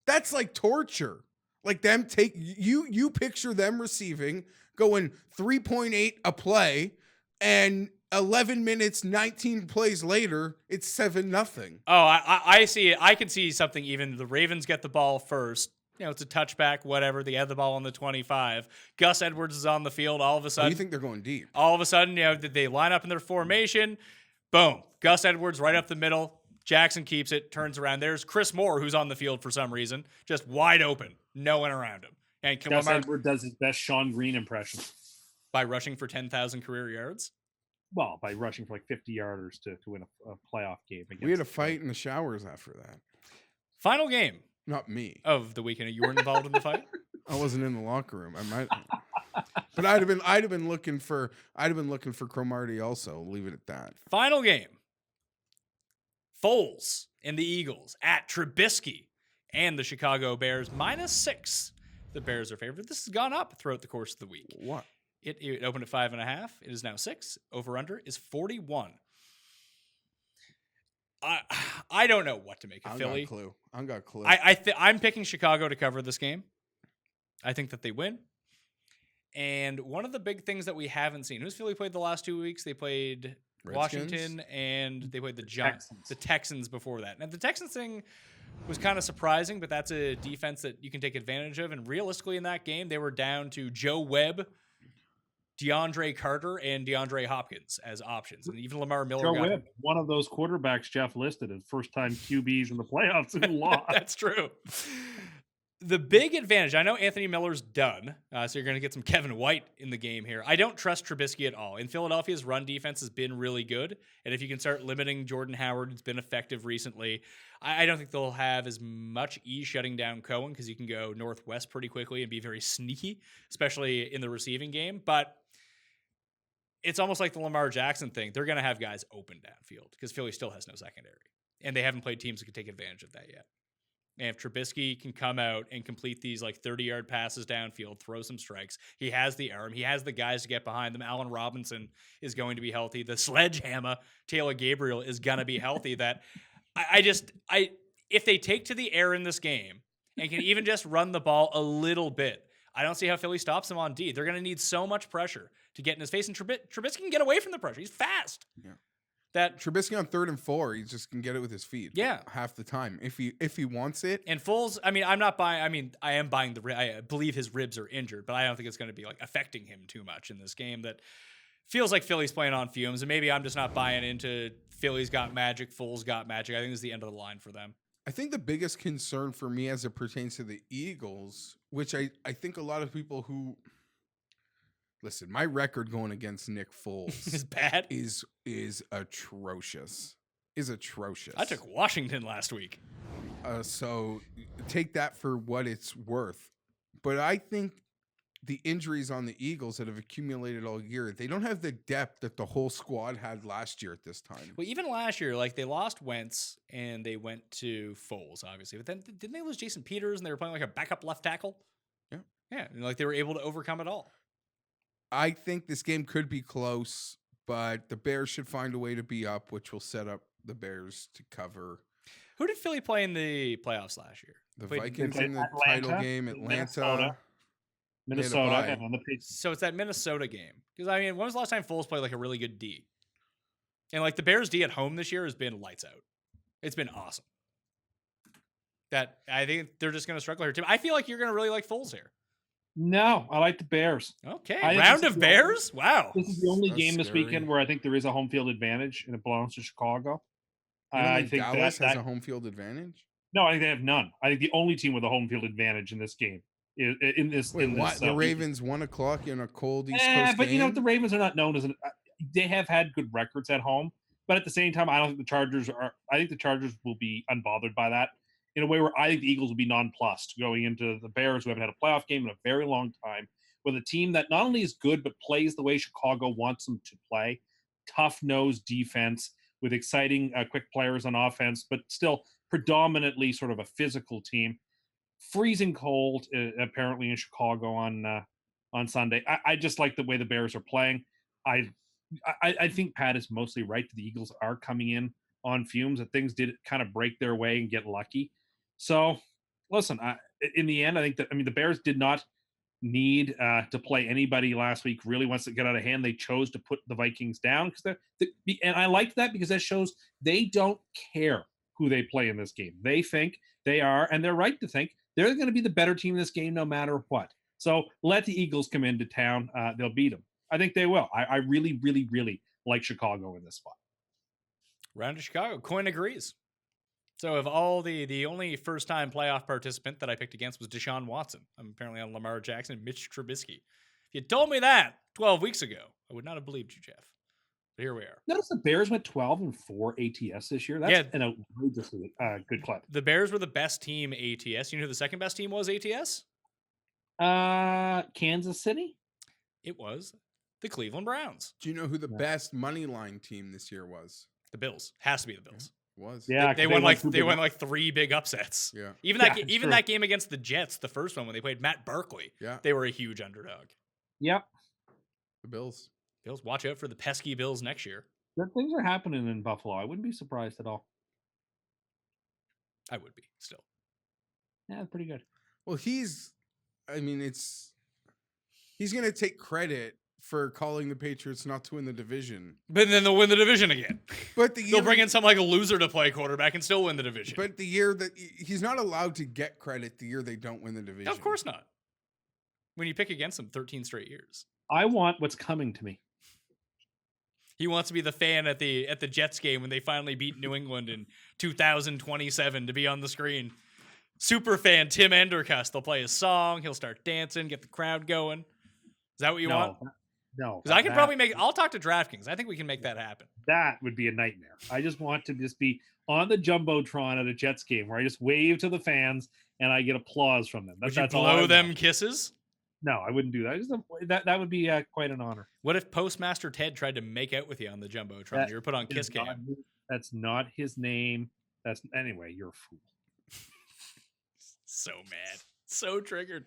that's like torture. Like them you picture them receiving, going 3.8 a play, and 11 minutes, 19 plays later, it's 7-0. Oh, I see it. I can see something. Even the Ravens get the ball first. You know, it's a touchback, whatever. They have the ball on the 25. Gus Edwards is on the field. All of a sudden, you think they're going deep? All of a sudden, they line up in their formation. Boom, Gus Edwards right up the middle. Jackson keeps it, turns around. There's Chris Moore, who's on the field for some reason, just wide open, no one around him. And Gus Edwards does his best Sean Green impression by rushing for 10,000 career yards. Well, by rushing for like 50-yarders to win a playoff game. We had a fight in the showers after that. Final game. Not me. Of the weekend. You weren't involved in the fight? I wasn't in the locker room. I might, but I'd have been looking for Cromartie also. Leave it at that. Final game. Foles and the Eagles at Trubisky and the Chicago Bears -6. The Bears are favored. This has gone up throughout the course of the week. What? It opened at 5.5. It is now 6. Over under is 41. I don't know what to make of Philly. I got a clue. I'm picking Chicago to cover this game. I think that they win. And one of the big things that we haven't seen, who's Philly played the last 2 weeks? They played Redskins? Washington and they played the Giants, the Texans before that. Now the Texans thing was kind of surprising, but that's a defense that you can take advantage of. And realistically in that game, they were down to Joe Webb, DeAndre Carter, and DeAndre Hopkins as options. And even Lamar Miller Joe Webb, one of those quarterbacks Geoff listed as first-time QBs in the playoffs who lost. That's true. The big advantage, I know Anthony Miller's done, so you're going to get some Kevin White in the game here. I don't trust Trubisky at all. In Philadelphia's run defense has been really good, and if you can start limiting Jordan Howard, it's been effective recently. I don't think they'll have as much ease shutting down Cohen because he can go northwest pretty quickly and be very sneaky, especially in the receiving game. But it's almost like the Lamar Jackson thing. They're going to have guys open downfield because Philly still has no secondary, and they haven't played teams that can take advantage of that yet. And if Trubisky can come out and complete these like 30-yard passes downfield, throw some strikes, he has the arm, he has the guys to get behind them. Allen Robinson is going to be healthy. The sledgehammer, Taylor Gabriel, is going to be healthy. That if they take to the air in this game and can even just run the ball a little bit, I don't see how Philly stops them on D. They're going to need so much pressure to get in his face, and Trubisky can get away from the pressure. He's fast. Yeah. That Trubisky on 3rd and 4, he just can get it with his feet. Yeah. Half the time. If he wants it. And Foles, I mean, I'm not buying. I mean, I am buying I believe his ribs are injured, but I don't think it's going to be like affecting him too much in this game. That feels like Philly's playing on fumes, and maybe I'm just not buying into Philly's got magic, Foles got magic. I think it's the end of the line for them. I think the biggest concern for me as it pertains to the Eagles, which I think a lot of people who listen, my record going against Nick Foles is bad. Is atrocious. Is atrocious. I took Washington last week. So take that for what it's worth. But I think the injuries on the Eagles that have accumulated all year, they don't have the depth that the whole squad had last year at this time. Well, even last year, like they lost Wentz and they went to Foles, obviously. But then didn't they lose Jason Peters and they were playing like a backup left tackle? Yeah. Yeah. And like they were able to overcome it all. I think this game could be close, but the Bears should find a way to be up, which will set up the Bears to cover. Who did Philly play in the playoffs last year? The Vikings in the title game, Atlanta. Minnesota, and on the Patriots. So it's that Minnesota game. Because, I mean, when was the last time Foles played like a really good D? And like the Bears D at home this year has been lights out. It's been awesome. That I think they're just going to struggle here too. I feel like you're going to really like Foles here. No, I like the Bears. Okay, round of Bears? Wow. This is the only game this scary. weekend where I think there is a home field advantage, and it belongs to Chicago. I think Dallas has a home field advantage. No, I think they have none. I think the only team with a home field advantage in this game is in this. The Ravens 1 o'clock in a cold East Coast but game? you know the Ravens are not known as they have had good records at home, but at the same time, I don't think the Chargers are. I think the Chargers will be unbothered by that in a way where I think the Eagles will be nonplussed going into the Bears, who haven't had a playoff game in a very long time, with a team that not only is good but plays the way Chicago wants them to play, tough-nosed defense with exciting, quick players on offense, but still predominantly sort of a physical team. Freezing cold, apparently in Chicago on Sunday. I just like the way the Bears are playing. I think Pat is mostly right. The Eagles are coming in on fumes. That things did kind of break their way and get lucky. So, listen. In the end, I think the Bears did not need to play anybody last week. Really, once it got out of hand, they chose to put the Vikings down and I liked that because that shows they don't care who they play in this game. They think they are, and they're right to think they're going to be the better team in this game no matter what. So let the Eagles come into town. They'll beat them. I think they will. I really, really, really like Chicago in this spot. Round to Chicago. Coin agrees. So of all the only first-time playoff participant that I picked against was Deshaun Watson. I'm apparently on Lamar Jackson and Mitch Trubisky. If you told me that 12 weeks ago, I would not have believed you, Geoff. But here we are. Notice the Bears went 12-4 ATS this year. That's an outrageously good clip. The Bears were the best team ATS. You know who the second best team was ATS? Kansas City? It was the Cleveland Browns. Do you know who the best money line team this year was? The Bills. Has to be the Bills. Was. Yeah, They won like 3 big upsets. Yeah. Even that game against the Jets, the first one when they played Matt Barkley. Yeah. They were a huge underdog. Yep. The Bills. Bills, watch out for the pesky Bills next year. Good things are happening in Buffalo. I wouldn't be surprised at all. I would be still. Yeah, pretty good. Well, he's going to take credit for calling the Patriots not to win the division. But then they'll win the division again. But they'll bring in some like a loser to play quarterback and still win the division. But the year that he's not allowed to get credit the year they don't win the division. No, of course not. When you pick against them 13 straight years. I want what's coming to me. He wants to be the fan at the Jets game when they finally beat New England in 2027 to be on the screen. Super fan Tim Endercuss. They'll play his song. He'll start dancing, get the crowd going. Is that what you want? No. Because I can probably I'll talk to Draftkings. I think we can make that happen. That would be a nightmare. I just want to just be on the Jumbotron at a Jets game where I just wave to the fans and I get applause from them. Would you blow them kisses? No, I wouldn't do that. That would be quite an honor. What if Postmaster Ted tried to make out with you on the Jumbotron? You were put on kiss cam. That's not his name. Anyway, you're a fool. So mad. So triggered.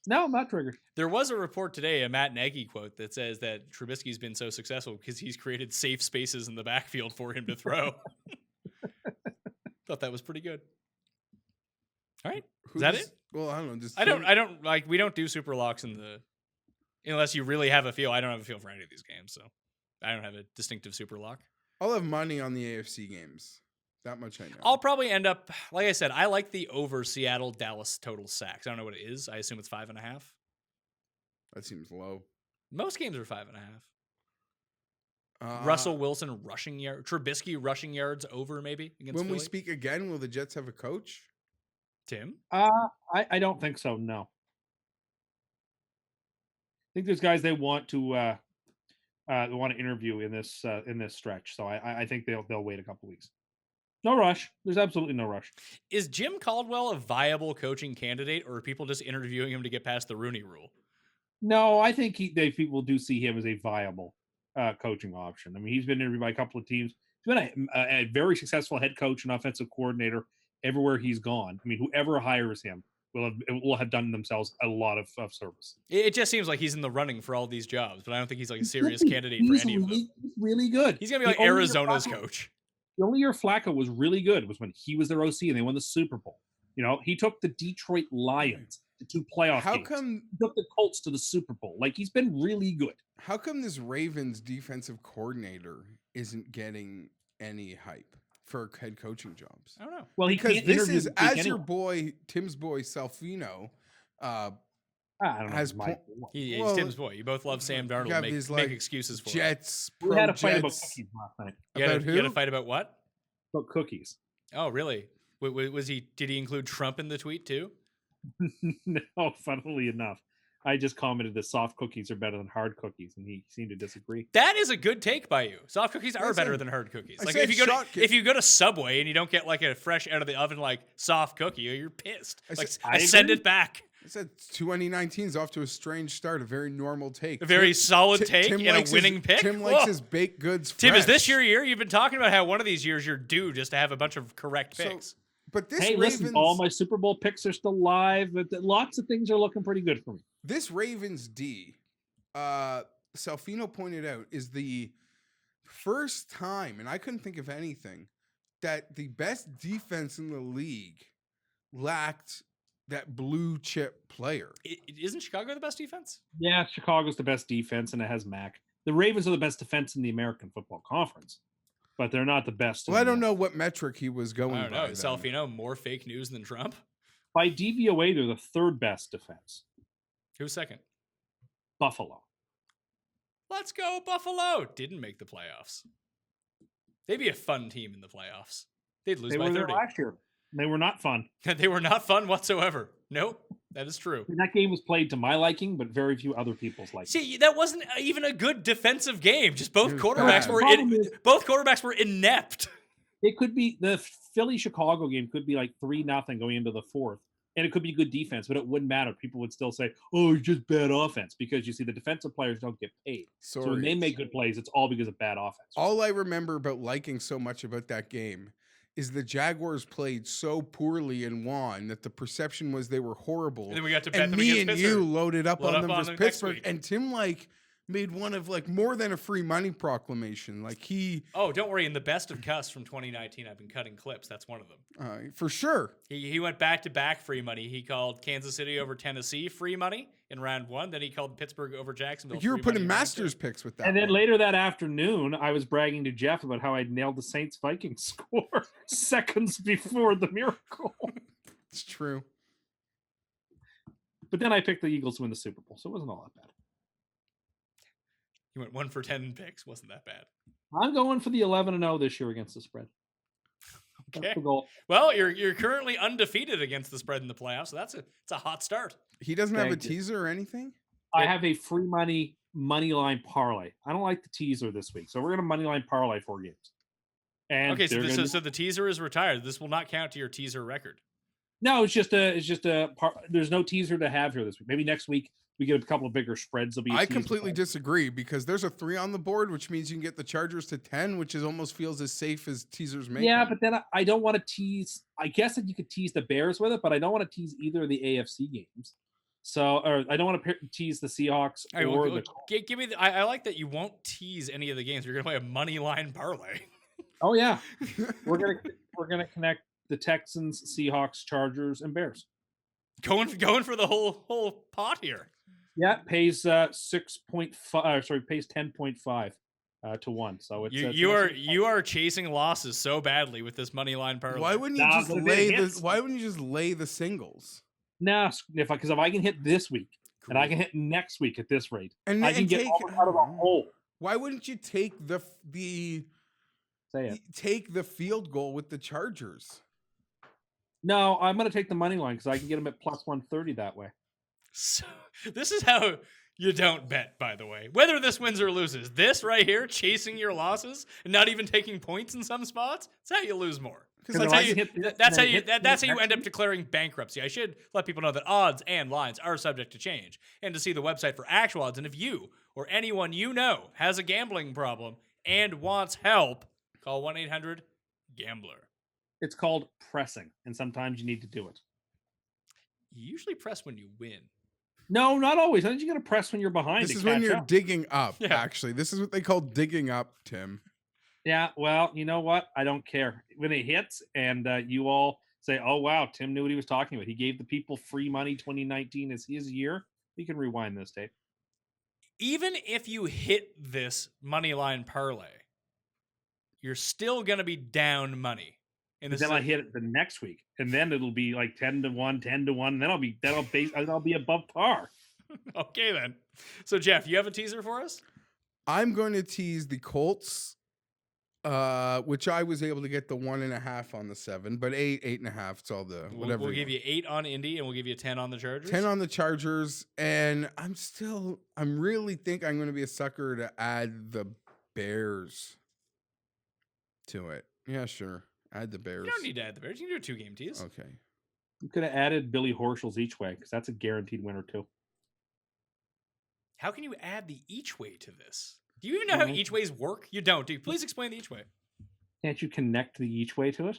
No, I'm not triggered. There was a report today, a Matt Nagy quote, that says that Trubisky's been so successful because he's created safe spaces in the backfield for him to throw. Thought that was pretty good. All right. Is that it? Well, I don't know. Just I don't like, we don't do super locks unless you really have a feel. I don't have a feel for any of these games, so I don't have a distinctive super lock. I'll have money on the AFC games. That much I know. I'll probably end up, like I said, I like the over Seattle Dallas total sacks. I don't know what it is. I assume it's 5.5. That seems low. Most games are 5.5. Russell Wilson rushing yard, Trubisky rushing yards over maybe against When we Philly. speak again, will the Jets have a coach? Tim? I don't think so. No. I think there's guys they want to interview in this stretch. So I think they'll wait a couple weeks. No rush. There's absolutely no rush. Is Jim Caldwell a viable coaching candidate, or are people just interviewing him to get past the Rooney Rule? No, I think people do see him as a viable coaching option. I mean, he's been interviewed by a couple of teams. He's been a very successful head coach and offensive coordinator everywhere he's gone. I mean, whoever hires him will have done themselves a lot of service. It just seems like he's in the running for all these jobs, but I don't think he's like a serious candidate for any of them. He's really good. He's going to be like Arizona's coach. The only year Flacco was really good was when he was their OC and they won the Super Bowl. You know, he took the Detroit Lions to 2 playoff games. He took the Colts to the Super Bowl. Like, he's been really good. How come this Ravens defensive coordinator isn't getting any hype for head coaching jobs? I don't know. Well, Because this is, as your boy, Tim's boy, Salfino, I don't know. has He's Tim's boy. You both love Sam Darnold. Make excuses for Jets. We had a fight about cookies last night. You had a fight about what? About cookies. Oh, really? Did he include Trump in the tweet too? No, funnily enough. I just commented that soft cookies are better than hard cookies, and he seemed to disagree. That is a good take by you. Soft cookies are better than hard cookies. Like if you go to Subway and you don't get like a fresh out of the oven like soft cookie, you're pissed. I send it back. I said 2019 is off to a strange start. A very normal take. A very solid take and a winning pick. Tim likes his baked goods fresh. Tim, is this your year? You've been talking about how one of these years you're due just to have a bunch of correct picks. But this listen, all my Super Bowl picks are still live. But lots of things are looking pretty good for me. This Ravens D, Salfino pointed out, is the first time, and I couldn't think of anything, that the best defense in the league lacked that blue chip player. Isn't Chicago the best defense? Yeah, Chicago's the best defense, and it has Mac. The Ravens are the best defense in the American Football Conference, but they're not the best. Well, I don't know what metric he was going by. I don't know. Is Salfino more fake news than Trump? By DVOA, they're the third best defense. Who's second? Buffalo. Let's go, Buffalo. Didn't make the playoffs. They'd be a fun team in the playoffs. They'd lose by 30. They were there last year. They were not fun. They were not fun whatsoever. Nope, that is true. And that game was played to my liking, but very few other people's liking. See, that wasn't even a good defensive game. Just both quarterbacks were inept. It could be the Philly-Chicago game could be like 3-0 going into the fourth. And it could be good defense, but it wouldn't matter. People would still say, oh, it's just bad offense. Because you see, the defensive players don't get paid. So when they make good plays, it's all because of bad offense. All I remember about liking so much about that game is the Jaguars played so poorly and won that the perception was they were horrible. And then we got to bet them me against and Pittsburgh. you loaded up on them on versus them Pittsburgh. And Tim made one of more than a free money proclamation. Oh, don't worry. In the best of cuss from 2019, I've been cutting clips. That's one of them. For sure. He went back to back free money. He called Kansas City over Tennessee free money in round 1. Then he called Pittsburgh over Jacksonville. You were putting Masters picks with that. And then later that afternoon, I was bragging to Geoff about how I nailed the Saints-Vikings score seconds before the miracle. It's true. But then I picked the Eagles to win the Super Bowl, so it wasn't all that bad. You went 1 for 10 picks. Wasn't that bad? I'm going for the 11-0 this year against the spread. Okay. That's the goal. Well, you're currently undefeated against the spread in the playoffs, so it's a hot start. He doesn't have a teaser or anything? I have a free money line parlay. I don't like the teaser this week, so we're going to money line parlay 4 games. And okay, so the teaser is retired. This will not count to your teaser record. No, it's just a. There's no teaser to have here this week. Maybe next week we get a couple of bigger spreads. There'll be a I tease completely play. disagree because there's a 3 on the board, which means you can get the Chargers to 10, which is almost feels as safe as teasers make. Yeah, them. but then I don't want to tease. I guess that you could tease the Bears with it, but I don't want to tease either of the AFC games. So, or I don't want to tease the Seahawks All right, or well, the. give me. I like that you won't tease any of the games. You're gonna play a money line parlay. Oh yeah, we're gonna connect the Texans, Seahawks, Chargers, and Bears. Going for the whole pot here. Yeah, pays 6.5. Sorry, pays 10.5 to 1. So it's You are chasing losses so badly with this money line parlay. Why wouldn't you Nah, just but if it lay hits- the? Why wouldn't you just lay the singles? Nah, if I can hit this week and I can hit next week at this rate, I can get all out of the hole. Why wouldn't you take the Say it. take the field goal with the Chargers? No, I'm gonna take the money line because I can get them at plus 130 that way. So, this is how you don't bet, by the way. Whether this wins or loses, this right here, chasing your losses and not even taking points in some spots, that's how you lose more. That's how you end up declaring bankruptcy. I should let people know that odds and lines are subject to change, and to see the website for actual odds. And if you or anyone you know has a gambling problem and wants help, call 1-800-GAMBLER. It's called pressing, and sometimes you need to do it. You usually press when you win. No, not always. I think you got to press when you're behind. This to is when catch you're up. digging up. Yeah. Actually, this is what they call digging up, Tim. Yeah, well, you know what? I don't care. When it hits and you all say, oh, wow, Tim knew what he was talking about. He gave the people free money. 2019 is his year. You can rewind this tape. Even if you hit this money line parlay, you're still going to be down money. And Then I hit it the next week, and then it'll be like 10-1, 10-1. And then I'll be above par. Okay, then. So, Geoff, you have a teaser for us? I'm going to tease the Colts, which I was able to get the 1.5 on the 7, but 8.5. It's all the whatever. We'll give you 8 on Indy, and we'll give you 10 on the Chargers. 10 on the Chargers, and I'm really think I'm going to be a sucker to add the Bears to it. Yeah, sure. Add the Bears. You don't need to add the Bears. You can do a 2-game tease. Okay. You could have added Billy Horschel's each way because that's a guaranteed winner too. How can you add the each way to this? Do you even know how each ways work? You don't, do you? Please explain the each way. Can't you connect the each way to it?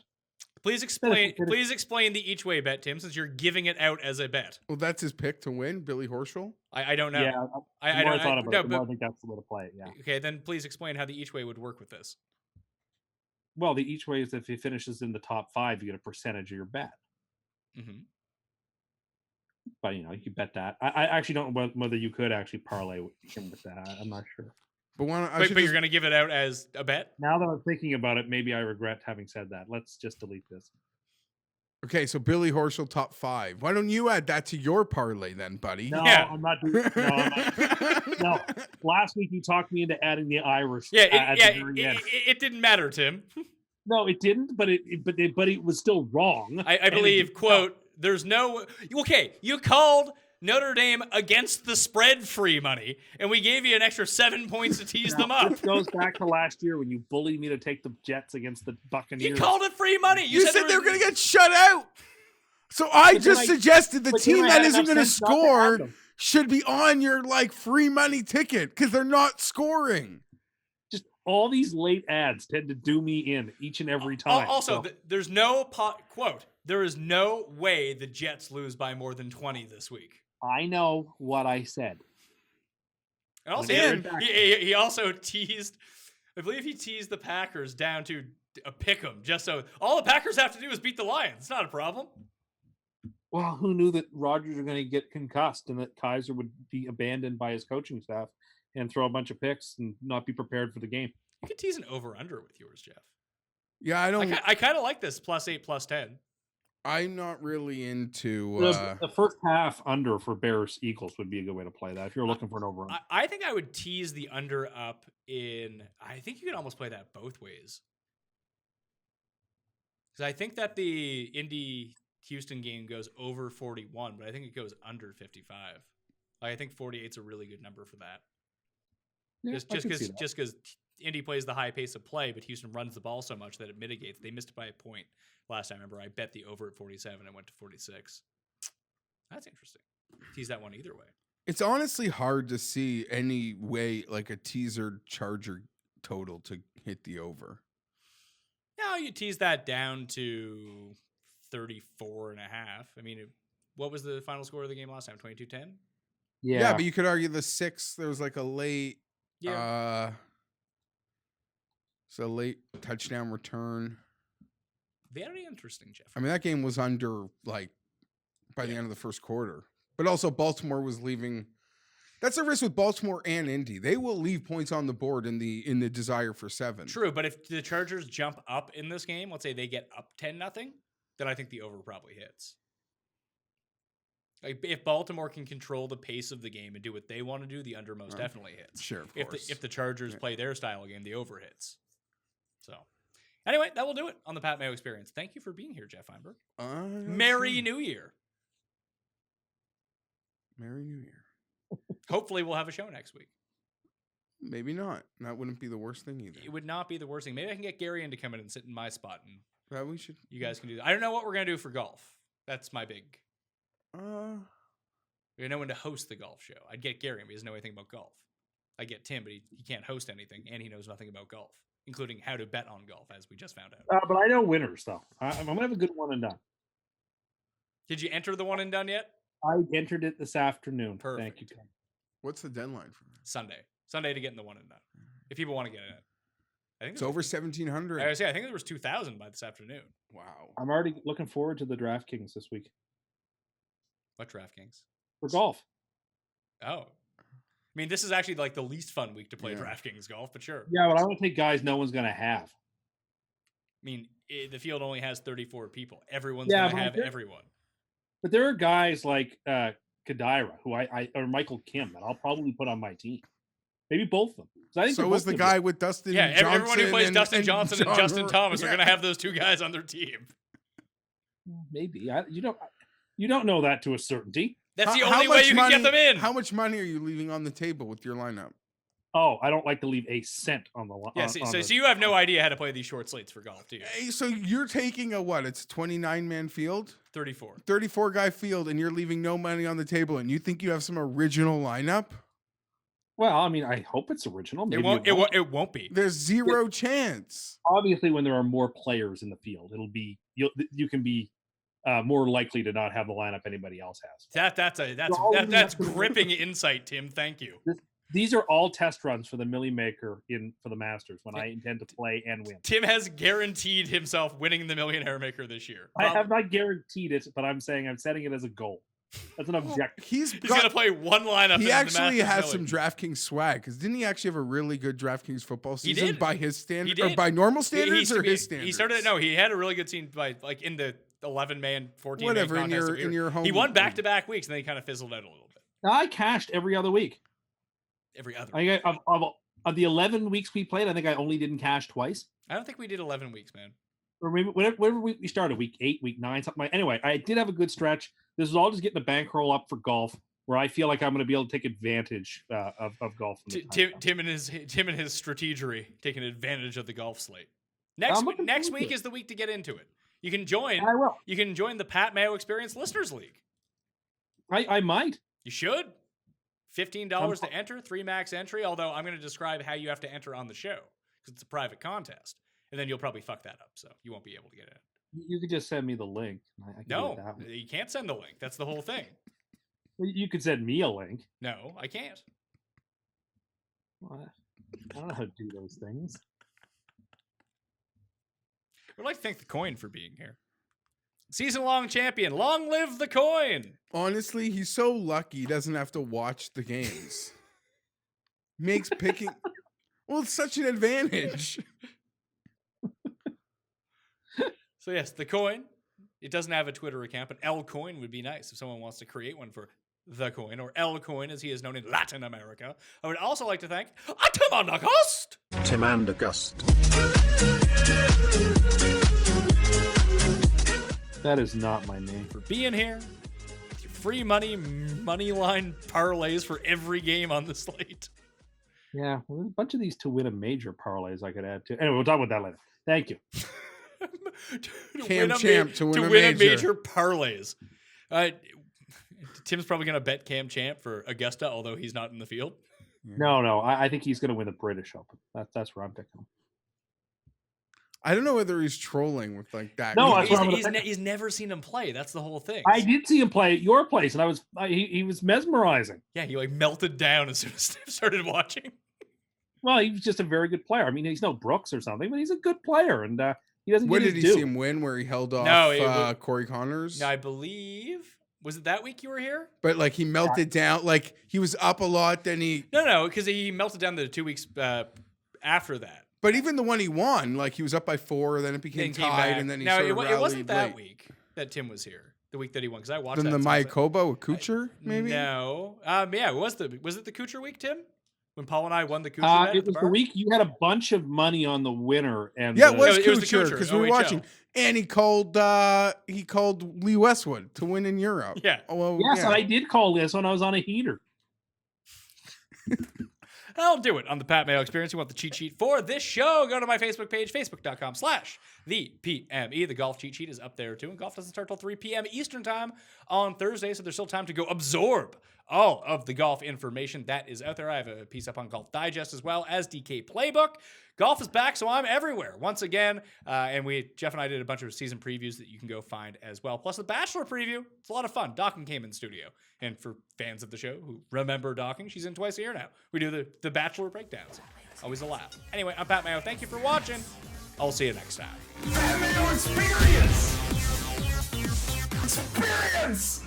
Please explain the each way bet, Tim, since you're giving it out as a bet. Well, that's his pick to win, Billy Horschel. I don't know. Yeah, I more don't I thought about it, the no, more I think that's the way to play it. Yeah. Okay, then please explain how the each way would work with this. Well, the each way is if he finishes in the top 5, you get a percentage of your bet. Mm-hmm. But you can bet that. I actually don't know whether you could actually parlay him with that. I'm not sure. But But you're going to give it out as a bet? Now that I'm thinking about it, maybe I regret having said that. Let's just delete this. Okay, so Billy Horschel top 5. Why don't you add that to your parlay then, buddy? No, Yeah. I'm not doing. No, I'm not. No. Last week you talked me into adding the Irish. Yeah, at the very end. it didn't matter, Tim. No, it didn't. But it was still wrong. I believe, quote, there's no... Okay, you called Notre Dame against the spread free money, and we gave you an extra 7 points to tease them up. This goes back to last year when you bullied me to take the Jets against the Buccaneers. You called it free money. You said they were going to get shut out. So I just suggested the team that isn't going to score should be on your free money ticket because they're not scoring. Just all these late ads tend to do me in each and every time. Also, there's no quote. There is no way the Jets lose by more than 20 this week. I know what I said. And also, he also teased. I believe he teased the Packers down to a pick 'em, just so all the Packers have to do is beat the Lions. It's not a problem. Well, who knew that Rodgers was going to get concussed and that Kaiser would be abandoned by his coaching staff and throw a bunch of picks and not be prepared for the game? You could tease an over/under with yours, Geoff. Yeah, I don't. I kind of like this +8, +10. I'm not really into. The first half under for Bears Eagles would be a good way to play that if you're looking for an over. I think I would tease the under up in. I think you could almost play that both ways. Because I think that the Indy Houston game goes over 41, but I think it goes under 55. I think 48 is a really good number for that. Yeah, Just because Indy plays the high pace of play, but Houston runs the ball so much that it mitigates. They missed it by a point last time. I remember I bet the over at 47 and went to 46. That's interesting. Tease that one either way. It's honestly hard to see any way like a teaser Charger total to hit the over. Now you tease that down to 34.5. I mean, what was the final score of the game last time? 22-10? Yeah, but you could argue the 6, there was like a late late touchdown return. Very interesting, Geoff. I mean, that game was under like by the end of the first quarter. But also Baltimore was leaving. That's a risk with Baltimore and Indy. They will leave points on the board in the desire for 7. True, but if the Chargers jump up in this game, let's say they get up 10-0, then I think the over probably hits. Like if Baltimore can control the pace of the game and do what they want to do, the under most definitely hits. Sure, of course. If the Chargers play their style game, the over hits. So, anyway, that will do it on the Pat Mayo Experience. Thank you for being here, Geoff Fienberg. Merry New Year. Merry New Year. Hopefully, we'll have a show next week. Maybe not. That wouldn't be the worst thing either. It would not be the worst thing. Maybe I can get Gary in to come in and sit in my spot, and we should. You guys can do that. I don't know what we're gonna do for golf. That's my big. We know when to host the golf show. I'd get Gary, but he doesn't know anything about golf. I get Tim, but he can't host anything, and he knows nothing about golf, including how to bet on golf, as we just found out. But I know winners, though. I'm gonna have a good one and done. Did you enter the one and done yet? I entered it this afternoon. Perfect. Thank you, Ken. What's the deadline for that? Sunday to get in the one and done. If people want to get in it, I think it's over 1,700. I think there was 2,000 by this afternoon. Wow. I'm already looking forward to the Draftkings this week. What Draftkings? For golf. Oh. I mean, this is actually like the least fun week to play Draftkings golf, but sure. Yeah, but I'm going to take guys no one's going to have. I mean, the field only has 34 people. Everyone's going to have everyone. But there are guys like Kadira, who or Michael Kim, that I'll probably put on my team. Maybe both of them. So was the guy with Dustin Johnson. Everyone who plays Dustin Johnson and Justin Thomas are going to have those two guys on their team. Maybe. You don't know that to a certainty. That's the only way you can get them in. How much money are you leaving on the table with your lineup? Oh, I don't like to leave a cent on the line. Yeah, so you have no idea how to play these short slates for golf, do you? Hey, so you're taking it's a 29-man field? 34. 34-guy field, and you're leaving no money on the table, and you think you have some original lineup? Well, I mean, I hope it's original. Maybe it won't be. There's zero chance. Obviously, when there are more players in the field, it'll be you can be more likely to not have the lineup anybody else has. That's gripping insight, Tim. Thank you. These are all test runs for the Millie Maker for the Masters when I intend to play and win. Tim has guaranteed himself winning the Millionaire Maker this year. I have not guaranteed it, but I'm setting it as a goal. That's an objective. He's going to play one lineup. He actually has some DraftKings swag, because didn't he actually have a really good DraftKings football season by his standard, or by normal standards, or his standards? He started. No, he had a really good season by in the 11-man, 14-man whatever contest in your home. He won back-to-back weeks, and then he kind of fizzled out a little bit. I cashed every other week. Every other. Week. Of the 11 weeks we played, I think I only didn't cash twice. I don't think we did 11 weeks, man. Or maybe whatever week we started, week 8, week 9, something like. Anyway, I did have a good stretch. This is all just getting a bankroll up for golf, where I feel like I'm going to be able to take advantage of golf. Tim and his strategery taking advantage of the golf slate. Next week is the week to get into it. You can join. I will. You can join the Pat Mayo Experience Listeners League. I might. You should. $15 to enter, 3 max entry. Although I'm going to describe how you have to enter on the show, because it's a private contest, and then you'll probably fuck that up, so you won't be able to get in. You could just send me the link. No, you can't send the link. That's the whole thing. You could send me a link. No, I can't. What? I don't know how to do those things. We'd like to thank the Coin for being here. Season-long champion. Long live the Coin. Honestly, he's so lucky he doesn't have to watch the games. Makes picking... Well, it's such an advantage. So yes, the Coin. It doesn't have a Twitter account, but L Coin would be nice if someone wants to create one for the Coin, or L Coin as he is known in Latin America. I would also like to thank Timandagust. Timandagust. That is not my name. For being here. With your free money line parlays for every game on the slate. Yeah, well, there's a bunch of these to win a major parlays I could add to. Anyway, we'll talk about that later. Thank you. to win a major parlays. Tim's probably going to bet Cam Champ for Augusta, although he's not in the field. No. I think he's going to win the British Open. That's where I'm picking him. I don't know whether he's trolling with like that. No, He- that's what I'm He's never seen him play. That's the whole thing. I did see him play at your place, and he was mesmerizing. Yeah, he like melted down as soon as Steve started watching. Well, he was just a very good player. I mean, he's no Brooks or something, but he's a good player, and he doesn't When get did his he due. see him win? Where he held off No, it was- Corey Connors? I believe, was it that week you were here? But like he melted down. Like he was up a lot. Then he. No, because he melted down the 2 weeks after that. But even the one he won, like he was up by 4, then it became Then came tied, back. and then he no, sort of it wasn't rallied that late. week that Tim was here. The week that he won, because I watched Then that. the so I was like, Mayakoba with Kuchar, maybe. No, yeah, was it the Kuchar week, Tim? When Paul and I won the Kuchar bet It at the was the bar? week you had a bunch of money on the winner, and Yeah, it was it was the Kuchar Kuchar, because we were OHL. watching, and he called Lee Westwood to win in Europe. Yeah. Oh, well, Yes, yeah. and I did call this when I was on a heater. I'll do it on the Pat Mayo Experience. You want the cheat sheet for this show? Go to my Facebook page, facebook.com/thepme. The golf cheat sheet is up there too. And golf doesn't start till 3 p.m. Eastern time on Thursday, so there's still time to go absorb all of the golf information that is out there. I have a piece up on Golf Digest as well as DK Playbook. Golf is back, so I'm everywhere once again. And Geoff and I did a bunch of season previews that you can go find as well. Plus the Bachelor preview. It's a lot of fun. Docking came in studio. And for fans of the show who remember Docking, she's in twice a year now. We do the Bachelor breakdowns. Always a laugh. Anyway, I'm Pat Mayo. Thank you for watching. I'll see you next time. Pat Mayo Experience! Experience!